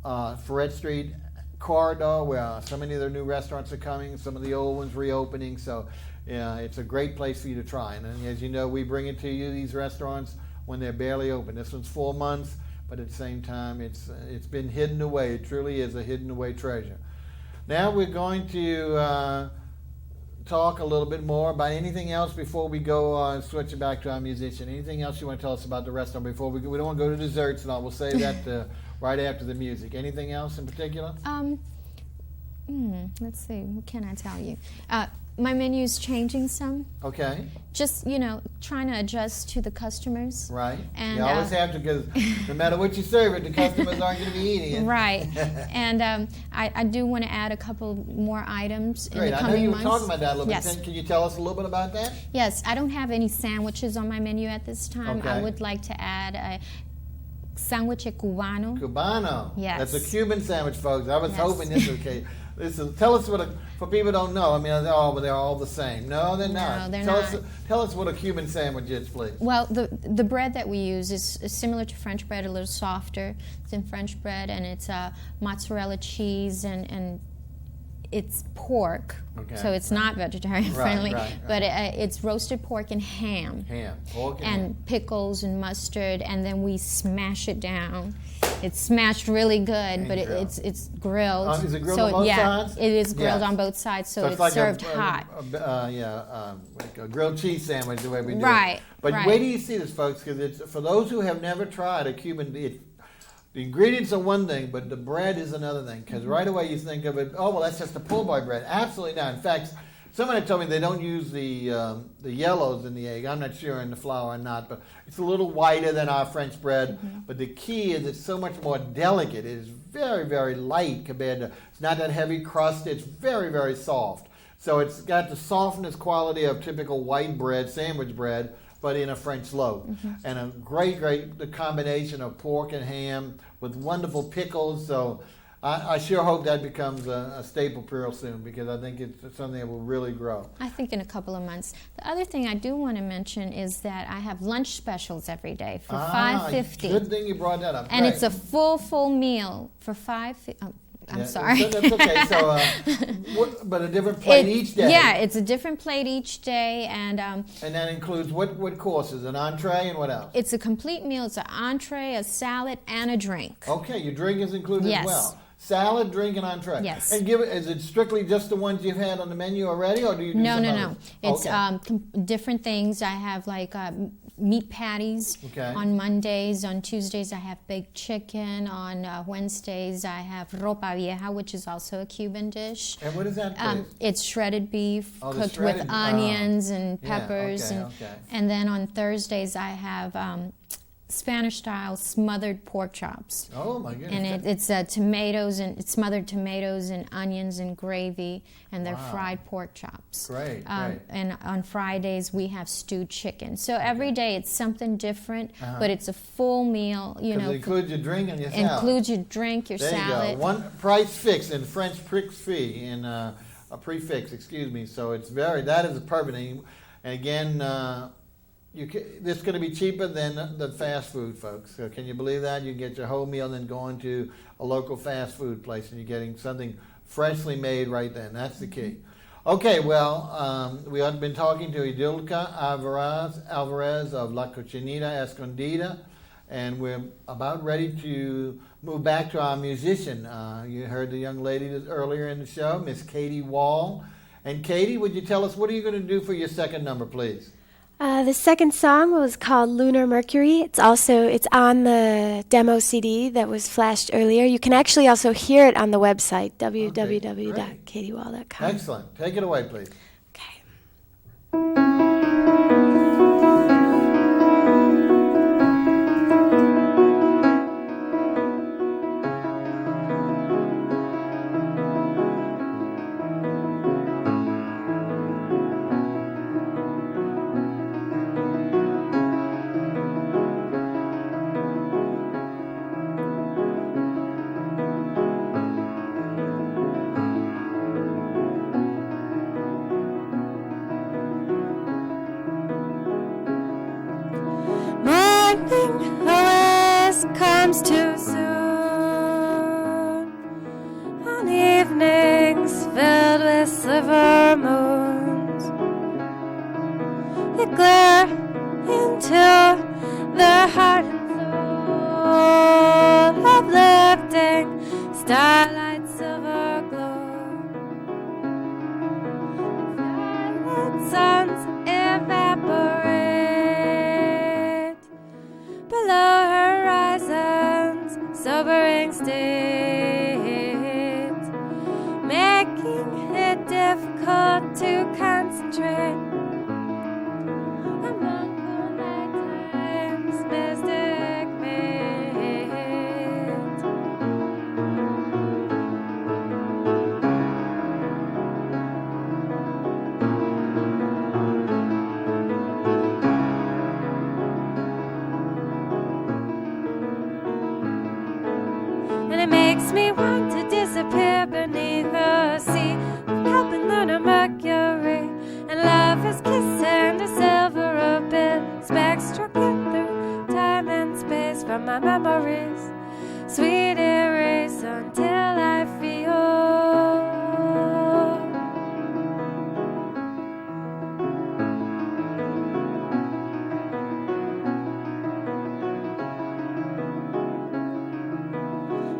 [SPEAKER 1] FRERET Street corridor, where so many of their new restaurants are coming, some of the old ones reopening. So it's a great place for you to try. And as you know, we bring it to you, these restaurants, when they're barely open. This one's 4 months, but at the same time, it's been hidden away. It truly is a hidden away treasure. Now we're going to talk a little bit more about anything else before we go switching back to our musician. Anything else you want to tell us about the restaurant before we don't want to go to desserts and all. We'll save that right after the music. Anything else in particular?
[SPEAKER 4] Let's see. What can I tell you? My menu is changing some.
[SPEAKER 1] Okay.
[SPEAKER 4] Just, trying to adjust to the customers.
[SPEAKER 1] Right.
[SPEAKER 4] And
[SPEAKER 1] you always have to, because no matter what you serve it, the customers aren't going to be eating it.
[SPEAKER 4] Right. And I do want to add a couple more items in the coming months.
[SPEAKER 1] I know you were talking about that a little
[SPEAKER 4] bit.
[SPEAKER 1] Can you tell us a little bit about that?
[SPEAKER 4] Yes. I don't have any sandwiches on my menu at this time.
[SPEAKER 1] Okay.
[SPEAKER 4] I would like to add a sándwich cubano.
[SPEAKER 1] Cubano.
[SPEAKER 4] Yes.
[SPEAKER 1] That's a Cuban sandwich, folks. I was hoping this was okay. Listen, tell us for people who don't know. I mean, but they're all the same. No, they're not.
[SPEAKER 4] No, they're not.
[SPEAKER 1] Tell us what a Cuban sandwich is, please.
[SPEAKER 4] Well, the bread that we use is similar to French bread, a little softer than French bread, and it's mozzarella cheese and it's pork, so it's not vegetarian friendly, but it's roasted pork and ham.
[SPEAKER 1] Pork and ham.
[SPEAKER 4] Pickles and mustard, and then we smash it down. It's smashed really good, but it's grilled.
[SPEAKER 1] Is it grilled on both sides?
[SPEAKER 4] It is grilled on both sides, so it's
[SPEAKER 1] like
[SPEAKER 4] served hot.
[SPEAKER 1] Like a grilled cheese sandwich, the way we do
[SPEAKER 4] it.
[SPEAKER 1] But wait till you see this, folks, because it's for those who have never tried a Cuban dish. The ingredients are one thing, but the bread is another thing, because right away you think of it, oh, well, that's just a pull-by bread. Absolutely not. In fact, somebody told me they don't use the yellows in the egg. I'm not sure in the flour or not, but it's a little whiter than our French bread. But the key is it's so much more delicate. It is very, very light compared to, it's not that heavy crust. It's very, very soft. So it's got the softness quality of typical white bread, sandwich bread, but in a French loaf. And a great the combination of pork and ham with wonderful pickles. So I sure hope that becomes a staple real soon, because I think it's something that will really grow.
[SPEAKER 4] I think in a couple of months. The other thing I do want to mention is that I have lunch specials every day for $5.50.
[SPEAKER 1] Good thing you brought that up.
[SPEAKER 4] And it's a full meal for $5.50. I'm sorry.
[SPEAKER 1] That's okay. So, but a different plate each day.
[SPEAKER 4] Yeah, it's a different plate each day, and
[SPEAKER 1] that includes what courses? An entree and what else?
[SPEAKER 4] It's a complete meal. It's an entree, a salad, and a drink.
[SPEAKER 1] Okay, your drink is included as well. Salad, drink, and entree.
[SPEAKER 4] Yes.
[SPEAKER 1] And is it strictly just the ones you've had on the menu already, or do you do
[SPEAKER 4] No. It's different things. I have like meat patties on Mondays. On Tuesdays, I have baked chicken. On Wednesdays, I have ropa vieja, which is also a Cuban dish.
[SPEAKER 1] And what is that, please?
[SPEAKER 4] It's shredded beef cooked with onions and peppers. And then on Thursdays, I have Spanish-style smothered pork chops.
[SPEAKER 1] Oh my goodness.
[SPEAKER 4] And it's tomatoes, and it's smothered tomatoes and onions and gravy, and they're
[SPEAKER 1] Wow.
[SPEAKER 4] fried pork chops.
[SPEAKER 1] Great, great.
[SPEAKER 4] And on Fridays we have stewed chicken. So every day it's something different, but it's a full meal. You know,
[SPEAKER 1] It includes your drink and your salad.
[SPEAKER 4] includes your drink, your
[SPEAKER 1] There
[SPEAKER 4] salad.
[SPEAKER 1] you go. One price fixed in French prix in a prefix, excuse me. So it's that is perfect. And again, this is going to be cheaper than the fast food, folks. So can you believe that? You can get your whole meal and then going to a local fast food place and you're getting something freshly made right then. That's the key. Okay, well, we have been talking to IDULTE Alvarez of La Cochina, Esco, Ndida, and we're about ready to move back to our musician. You heard the young lady earlier in the show, Miss Katie Wall. And Katie, would you tell us, what are you going to do for your second number, please?
[SPEAKER 2] The second song was called Lunar Mercury. It's on the demo CD that was flashed earlier. You can actually also hear it on the website, www.katiewall.com.
[SPEAKER 1] Excellent. Take it away, please.
[SPEAKER 2] Okay.
[SPEAKER 3] Morning always comes too soon. On evenings filled with silver moons, they glare into the heart and soul, uplifting starlight silver glow. Violet suns evaporate below horizons, sobering state, making it difficult to concentrate among the nighttime's mystic mate. And it makes me want to disappear beneath the sea of kelp and lunar mercury, and love is kissing the silver abyss, spectrum through time and space from my memories, sweet erase until I feel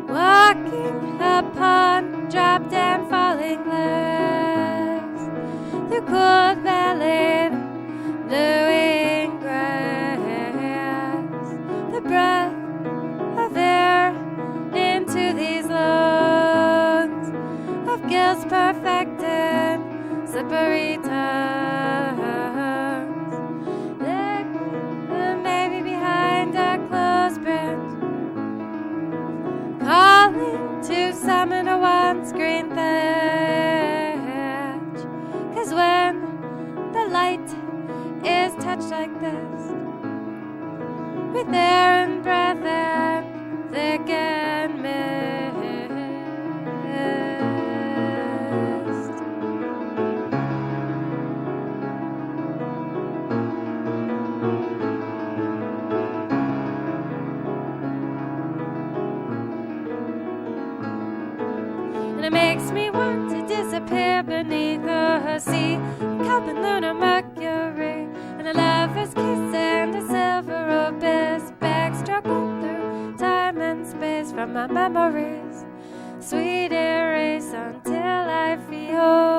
[SPEAKER 3] walking upon dropped and falling glass, through cold valley, bluing grass, the breath of air into these lungs of gills perfected, slippery tongues. Look, the baby behind a closed branch, calling to summon a once green thatch. 'Cause when the light is touched like this, with air and breath and thick and mist, and it makes me want to disappear beneath the sea of kelp and lunar mercury, and a lover's kiss and a silver abyss, backstruggle through time and space from my memories, sweet erase until I feel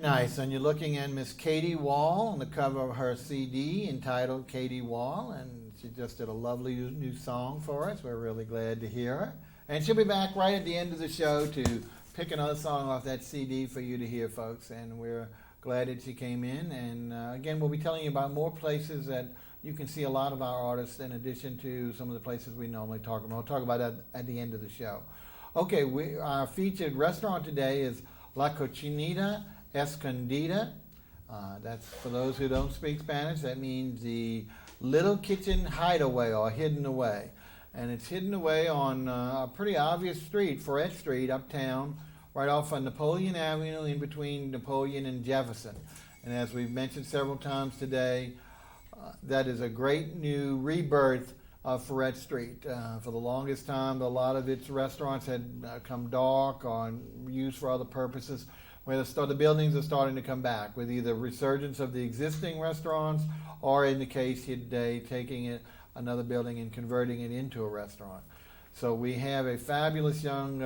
[SPEAKER 1] Nice. And you're looking at Miss Katie Wall on the cover of her CD entitled Katie Wall, and she just did a lovely new song for us. We're really glad to hear her. And she'll be back right at the end of the show to pick another song off that CD for you to hear, folks. And we're glad that she came in. And again, we'll be telling you about more places that you can see a lot of our artists in addition to some of the places we normally talk about. We'll talk about that at the end of the show. Okay, our featured restaurant today is La Cochina, Esco, Ndida. That's for those who don't speak Spanish. That means the little kitchen hideaway or hidden away. And it's hidden away on a pretty obvious street, FRERET Street, uptown, right off on Napoleon Avenue in between Napoleon and Jefferson. And as we've mentioned several times today, that is a great new rebirth of FRERET Street. For the longest time, a lot of its restaurants had come dark or used for other purposes, where the buildings are starting to come back with either resurgence of the existing restaurants or, in the case here today, taking another building and converting it into a restaurant. So we have a fabulous young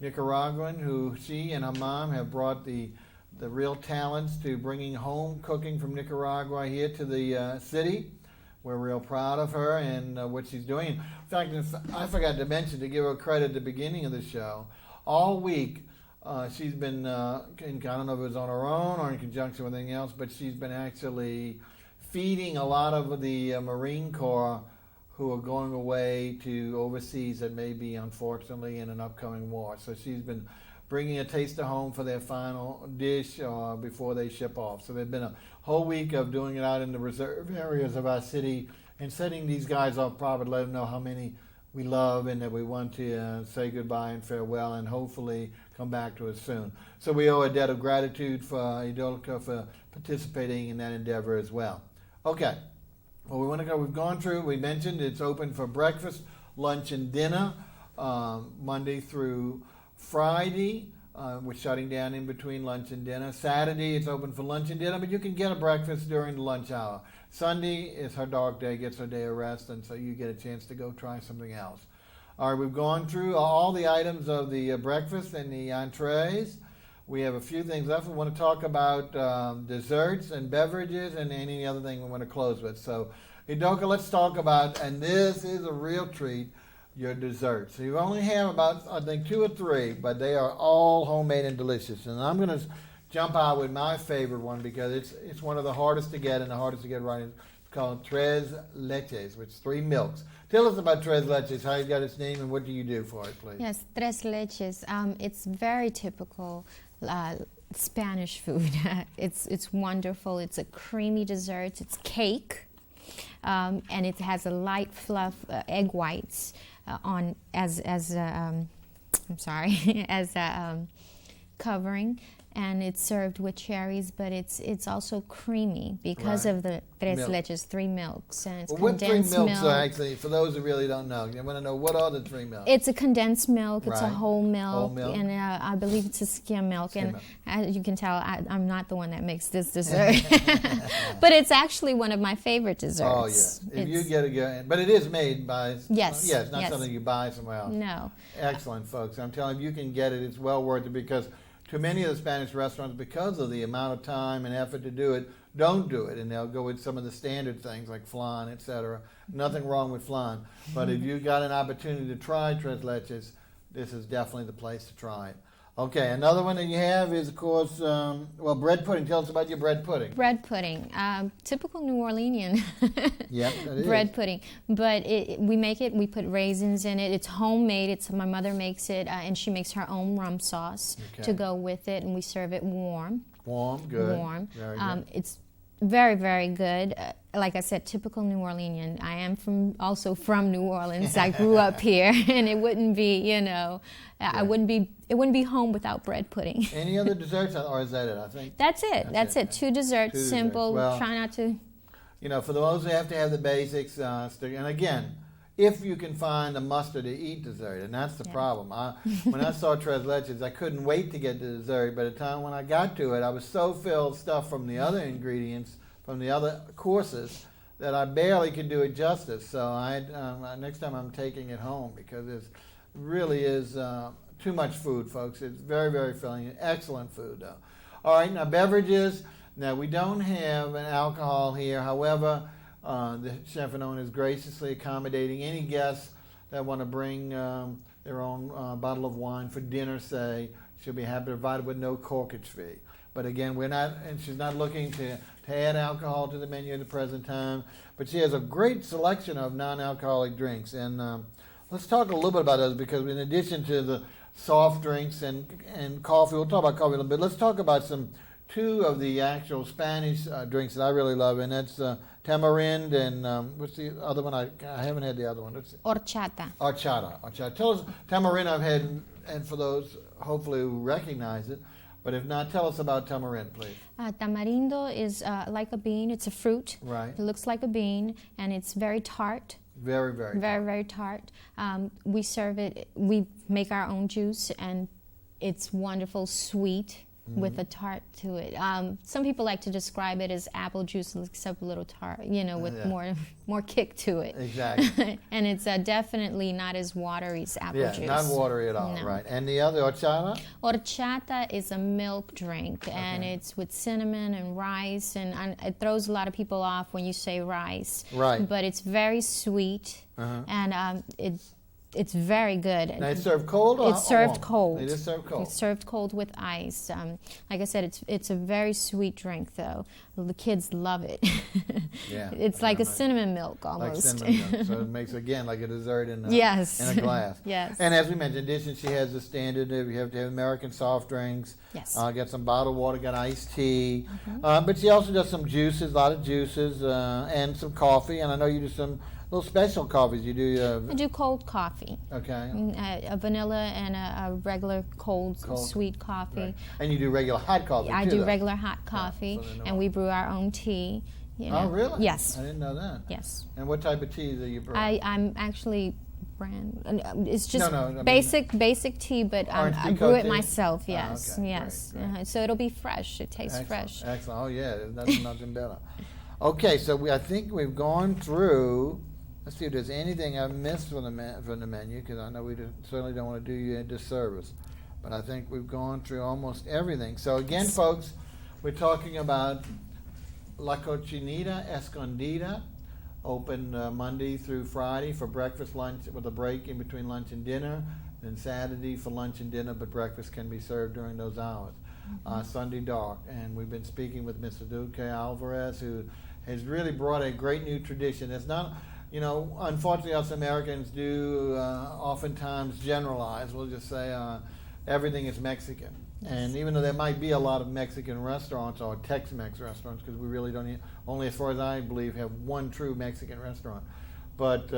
[SPEAKER 1] Nicaraguan who she and her mom have brought the real talents to bringing home cooking from Nicaragua here to the city. We're real proud of her and what she's doing. In fact, I forgot to mention, to give her credit at the beginning of the show, all week she's been, I don't know if it was on her own or in conjunction with anything else, but she's been actually feeding a lot of the Marine Corps who are going away to overseas that may be, unfortunately, in an upcoming war. So she's been bringing a taste of home for their final dish before they ship off. So there's been a whole week of doing it out in the reserve areas of our city and setting these guys up properly, let them know how many we love and that we want to say goodbye and farewell and hopefully come back to us soon. So we owe a debt of gratitude for IDULTE for participating in that endeavor as well. Okay, well, we've gone through, we mentioned it's open for breakfast, lunch, and dinner, Monday through Friday. We're shutting down in between lunch and dinner. Saturday, it's open for lunch and dinner, but you can get a breakfast during the lunch hour. Sunday is her dog day, gets her day of rest, and so you get a chance to go try something else. All right, we've gone through all the items of the breakfast and the entrees. We have a few things left. We want to talk about desserts and beverages and any other thing we want to close with. So, Idoka, let's talk about, and this is a real treat, your desserts. So you only have about, I think, 2 or 3, but they are all homemade and delicious. And I'm going to jump out with my favorite one because it's one of the hardest to get and the hardest to get right. It's called Tres Leches, which is 3 milks. Tell us about Tres Leches, how you got its name, and what do you do for it, please?
[SPEAKER 4] Yes, Tres Leches. It's very typical Spanish food. It's wonderful. It's a creamy dessert. It's cake, and it has a light fluff egg whites on as covering. And it's served with cherries, but it's also creamy because of the Tres Leches, 3 milks, and it's condensed milk. What 3 milks are actually,
[SPEAKER 1] for those who really don't know? You want to know, what are the 3 milks?
[SPEAKER 4] It's a condensed milk. It's a whole milk, and I believe it's a skim milk. As you can tell, I'm not the one that makes this dessert, but it's actually one of my favorite desserts.
[SPEAKER 1] Oh yes, if you get a good, but it is made by.
[SPEAKER 4] Yes.
[SPEAKER 1] Yeah, it's not something you buy somewhere else.
[SPEAKER 4] No.
[SPEAKER 1] Excellent, folks. I'm telling you, you can get it. It's well worth it because too many of the Spanish restaurants, because of the amount of time and effort to do it, don't do it, and they'll go with some of the standard things like flan, etc. Nothing wrong with flan, but if you got an opportunity to try Tres Leches, this is definitely the place to try it. Okay, another one that you have is, of course, bread pudding. Tell us about your bread pudding.
[SPEAKER 4] Bread pudding, typical New Orleanian.
[SPEAKER 1] Yep, that is.
[SPEAKER 4] Bread pudding, but we make it. We put raisins in it. It's homemade. My mother makes it, and she makes her own rum sauce to go with it, and we serve it warm.
[SPEAKER 1] Warm, good.
[SPEAKER 4] Warm.
[SPEAKER 1] Very good.
[SPEAKER 4] It's very, very good. Like I said, typical New Orleanian. I am also from New Orleans. I grew up here, and it wouldn't be, it wouldn't be home without bread pudding.
[SPEAKER 1] Any other desserts, or is that it? I think
[SPEAKER 4] that's it. That's it. 2 desserts, simple.
[SPEAKER 1] Well,
[SPEAKER 4] try not to.
[SPEAKER 1] For those who have to have the basics, and again, if you can find a mustard to eat dessert, and that's the problem. When I saw Tres Leches, I couldn't wait to get the dessert. By the time when I got to it, I was so filled with stuff from the other ingredients, from the other courses, that I barely could do it justice. So next time I'm taking it home because it really is too much food, folks. It's very, very filling. Excellent food, though. All right, now beverages. Now, we don't have an alcohol here. However, the chef and owner is graciously accommodating any guests that want to bring their own bottle of wine for dinner, say, she'll be happy to provide it with no corkage fee. But again, she's not looking to add alcohol to the menu at the present time. But she has a great selection of non-alcoholic drinks. And let's talk a little bit about those, because in addition to the soft drinks and coffee, we'll talk about coffee a little bit. Let's talk about two of the actual Spanish drinks that I really love, and that's tamarind and what's the other one? I haven't had the other one.
[SPEAKER 4] Horchata.
[SPEAKER 1] Horchata. Tell us, tamarind I've had, and for those hopefully who recognize it, but if not, tell us about tamarind, please.
[SPEAKER 4] Tamarindo is like a bean. It's a fruit.
[SPEAKER 1] Right.
[SPEAKER 4] It looks like a bean, and it's very tart.
[SPEAKER 1] Very, very tart.
[SPEAKER 4] Very, very tart. We serve it, we make our own juice, and it's wonderful, sweet, with a tart to it. Some people like to describe it as apple juice, except a little tart, with more kick to it.
[SPEAKER 1] Exactly.
[SPEAKER 4] And it's definitely not as watery as apple juice.
[SPEAKER 1] Yeah, not watery at all,
[SPEAKER 4] No.
[SPEAKER 1] right. And the other, horchata?
[SPEAKER 4] Horchata is a milk drink, and it's with cinnamon and rice, and it throws a lot of people off when you say rice.
[SPEAKER 1] Right.
[SPEAKER 4] But it's very sweet, and it's very good.
[SPEAKER 1] Now, it's served cold or
[SPEAKER 4] It's served
[SPEAKER 1] warm?
[SPEAKER 4] cold.
[SPEAKER 1] It is served cold.
[SPEAKER 4] It's served cold with ice. Like I said, it's a very sweet drink, though. The kids love it.
[SPEAKER 1] Yeah.
[SPEAKER 4] It's like a cinnamon milk almost.
[SPEAKER 1] Like cinnamon milk. So it makes, again, like a dessert in a glass.
[SPEAKER 4] Yes.
[SPEAKER 1] And as we mentioned, in addition, she has the standard, you have to have American soft drinks.
[SPEAKER 4] Yes.
[SPEAKER 1] Got some bottled water, got iced tea. But she also does some juices, a lot of juices, and some coffee. And I know you do some little special coffees. You do...
[SPEAKER 4] I do cold coffee.
[SPEAKER 1] Okay.
[SPEAKER 4] A vanilla and a regular cold sweet coffee.
[SPEAKER 1] Right. And you do regular hot coffee,
[SPEAKER 4] I
[SPEAKER 1] too,
[SPEAKER 4] do
[SPEAKER 1] though.
[SPEAKER 4] regular hot coffee,
[SPEAKER 1] so
[SPEAKER 4] and we brew our own tea.
[SPEAKER 1] Oh, really?
[SPEAKER 4] Yes.
[SPEAKER 1] I didn't know that.
[SPEAKER 4] Yes.
[SPEAKER 1] And what type of tea do you brew?
[SPEAKER 4] I'm actually it's just
[SPEAKER 1] I mean,
[SPEAKER 4] basic tea, but I brew it
[SPEAKER 1] tea?
[SPEAKER 4] myself. Yes,
[SPEAKER 1] okay,
[SPEAKER 4] yes.
[SPEAKER 1] great.
[SPEAKER 4] So it'll be fresh. It tastes fresh.
[SPEAKER 1] Excellent. Oh, yeah, that's nothing better. Okay, so I think we've gone through. Let's see if there's anything I've missed from the menu, because I know we certainly don't want to do you a disservice. But I think we've gone through almost everything. So again, folks, we're talking about La Cochinita Esco Ndida, open Monday through Friday for breakfast, lunch, with a break in between lunch and dinner. Then Saturday for lunch and dinner, but breakfast can be served during those hours. Sunday dark. And we've been speaking with Mr. IDULTE ALVAREZ, who has really brought a great new tradition. It's not... unfortunately, us Americans do oftentimes generalize. We'll just say everything is Mexican. Yes. And even though there might be a lot of Mexican restaurants or Tex-Mex restaurants, because we really don't only, as far as I believe, have one true Mexican restaurant. But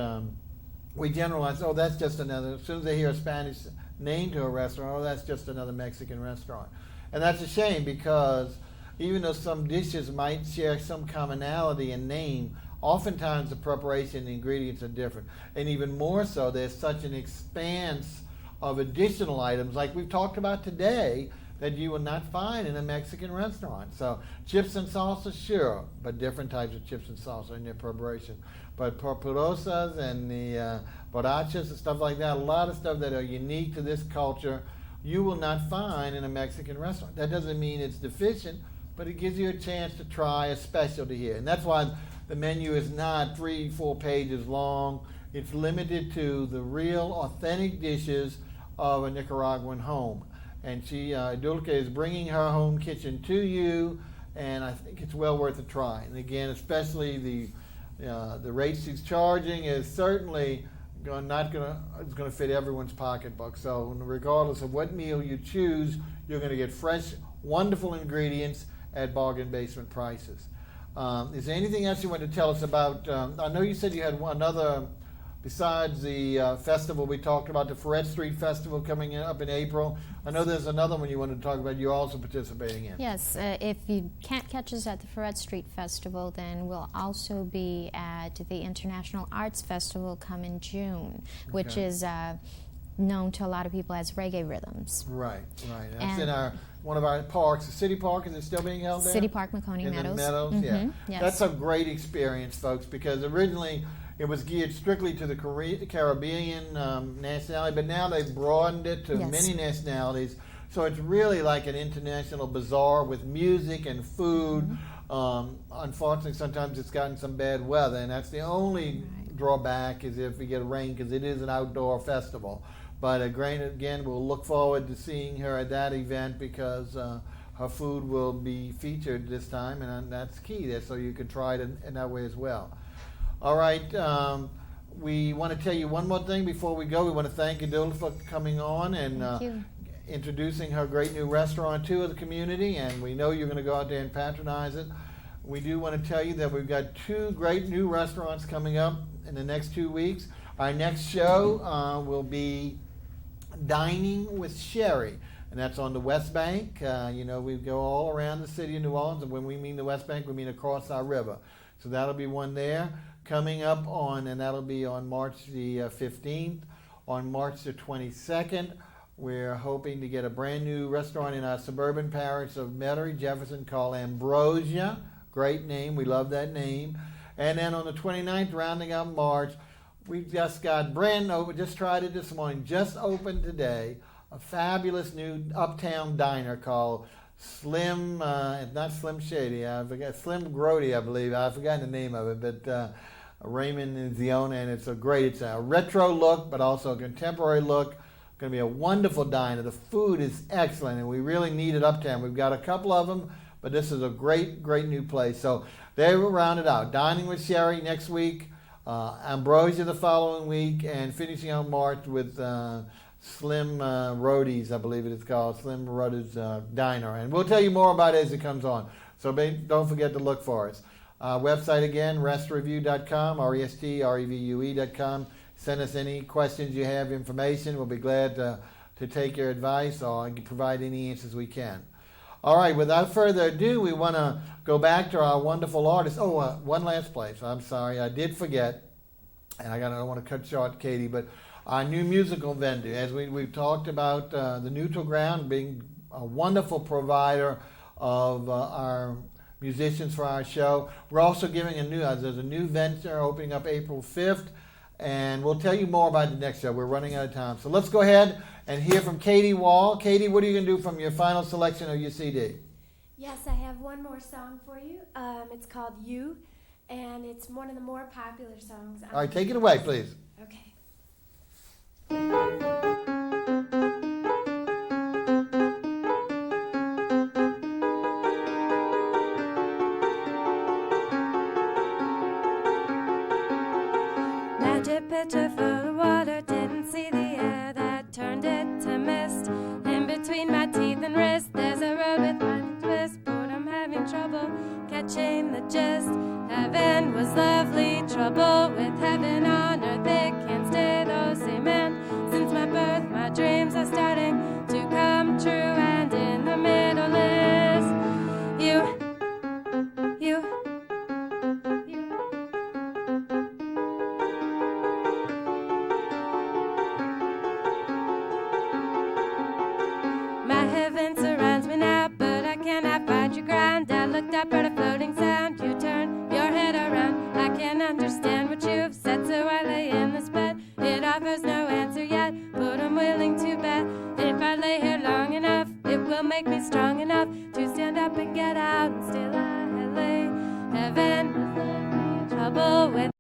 [SPEAKER 1] we generalize, oh, that's just another, as soon as they hear a Spanish name to a restaurant, oh, that's just another Mexican restaurant. And that's a shame, because even though some dishes might share some commonality in name, oftentimes the preparation and the ingredients are different. And even more so, there's such an expanse of additional items like we've talked about today that you will not find in a Mexican restaurant. So chips and salsa, sure, but different types of chips and salsa in their preparation. But pupurosas and the borrachas and stuff like that, a lot of stuff that are unique to this culture, you will not find in a Mexican restaurant. That doesn't mean it's deficient, but it gives you a chance to try a specialty here. And that's why the menu is not 3-4 pages long. It's limited to the real authentic dishes of a Nicaraguan home. And IDULTE is bringing her home kitchen to you, and I think it's well worth a try. And again, especially the rate she's charging is certainly going to fit everyone's pocketbook. So regardless of what meal you choose, you're going to get fresh, wonderful ingredients at bargain basement prices. Is there anything else you want to tell us about? I know you said you had another, besides the festival we talked about, the FRERET Street Festival coming up in April. I know there's another one you wanted to talk about you're also participating in.
[SPEAKER 4] Yes, if you can't catch us at the FRERET Street Festival, then we'll also be at the International Arts Festival come in June, which is known to a lot of people as reggae rhythms.
[SPEAKER 1] Right. That's in one of our parks, the City Park. Is it still being held there?
[SPEAKER 4] City Park, Maconie
[SPEAKER 1] in
[SPEAKER 4] Meadows.
[SPEAKER 1] The Meadows, yeah.
[SPEAKER 4] Yes.
[SPEAKER 1] That's a great experience, folks, because originally it was geared strictly to the Caribbean nationality, but now they've broadened it to many nationalities. So it's really like an international bazaar with music and food. Unfortunately, sometimes it's gotten some bad weather, and that's the only drawback is if we get rain, because it is an outdoor festival. But again, we'll look forward to seeing her at that event because her food will be featured this time, and that's key there, so you can try it in that way as well. All right, we want to tell you one more thing before we go. We want to thank IDULTE for coming on and introducing her great new restaurant to the community, and we know you're going to go out there and patronize it. We do want to tell you that we've got 2 great new restaurants coming up in the next 2 weeks. Our next show will be Dining with Sherry, and that's on the West Bank. We go all around the city of New Orleans, and when we mean the West Bank, we mean across our river. So that'll be one there coming up and that'll be on March the 15th. On March the 22nd, we're hoping to get a brand new restaurant in our suburban parish of Metairie, Jefferson, called Ambrosia. Great name, we love that name. And then on the 29th, rounding out March, we've just got brand new, just tried it this morning, just opened today, a fabulous new uptown diner called Slim, not Slim Shady, I forgot, Slim Grody, I believe. I've forgotten the name of it, but Raymond is the owner, and it's a retro look, but also a contemporary look. Going to be a wonderful diner. The food is excellent, and we really need it uptown. We've got a couple of them, but this is a great, great new place. So they will round it out. Dining with Sherry next week, Ambrosia the following week, and finishing out March with Slim Rody's, I believe it is called, Slim Rody's Diner. And we'll tell you more about it as it comes on. So don't forget to look for us. Website again, restrevue.com, restrevue.com. Send us any questions you have, information. We'll be glad to take your advice or provide any answers we can. All right, without further ado, we want to go back to our wonderful artist. One last place. I'm sorry, I did forget, and I don't want to cut short Katie, but our new musical vendor. As we've talked about the Neutral Ground being a wonderful provider of our musicians for our show. We're also giving there's a new venture opening up April 5th, and we'll tell you more about the next show. We're running out of time. So let's go ahead and hear from Katie Wall. Katie, what are you going to do from your final selection of your CD?
[SPEAKER 2] Yes, I have one more song for you. It's called You, and it's one of the more popular songs.
[SPEAKER 1] All right, take it away, please.
[SPEAKER 2] Okay.
[SPEAKER 3] Magic pitcher full of water, didn't see the air that turned it to mist. In between my teeth and wrist, there's a road with one twist. Boredom having trouble catching the gist. Heaven was lovely, trouble with heaven on earth. It can't stay the same, and since my birth, my dreams are starting to come true. And in the middle is you. My heaven surrounds me now, but I cannot find your ground. I looked up at a floating sound. You turn your head around. I can't understand what you've said, so I lay in this bed. It offers no answer yet, but I'm willing to bet if I lay here long enough, it will make me strong enough to stand up and get out. And still I lay. Heaven was lovely, trouble with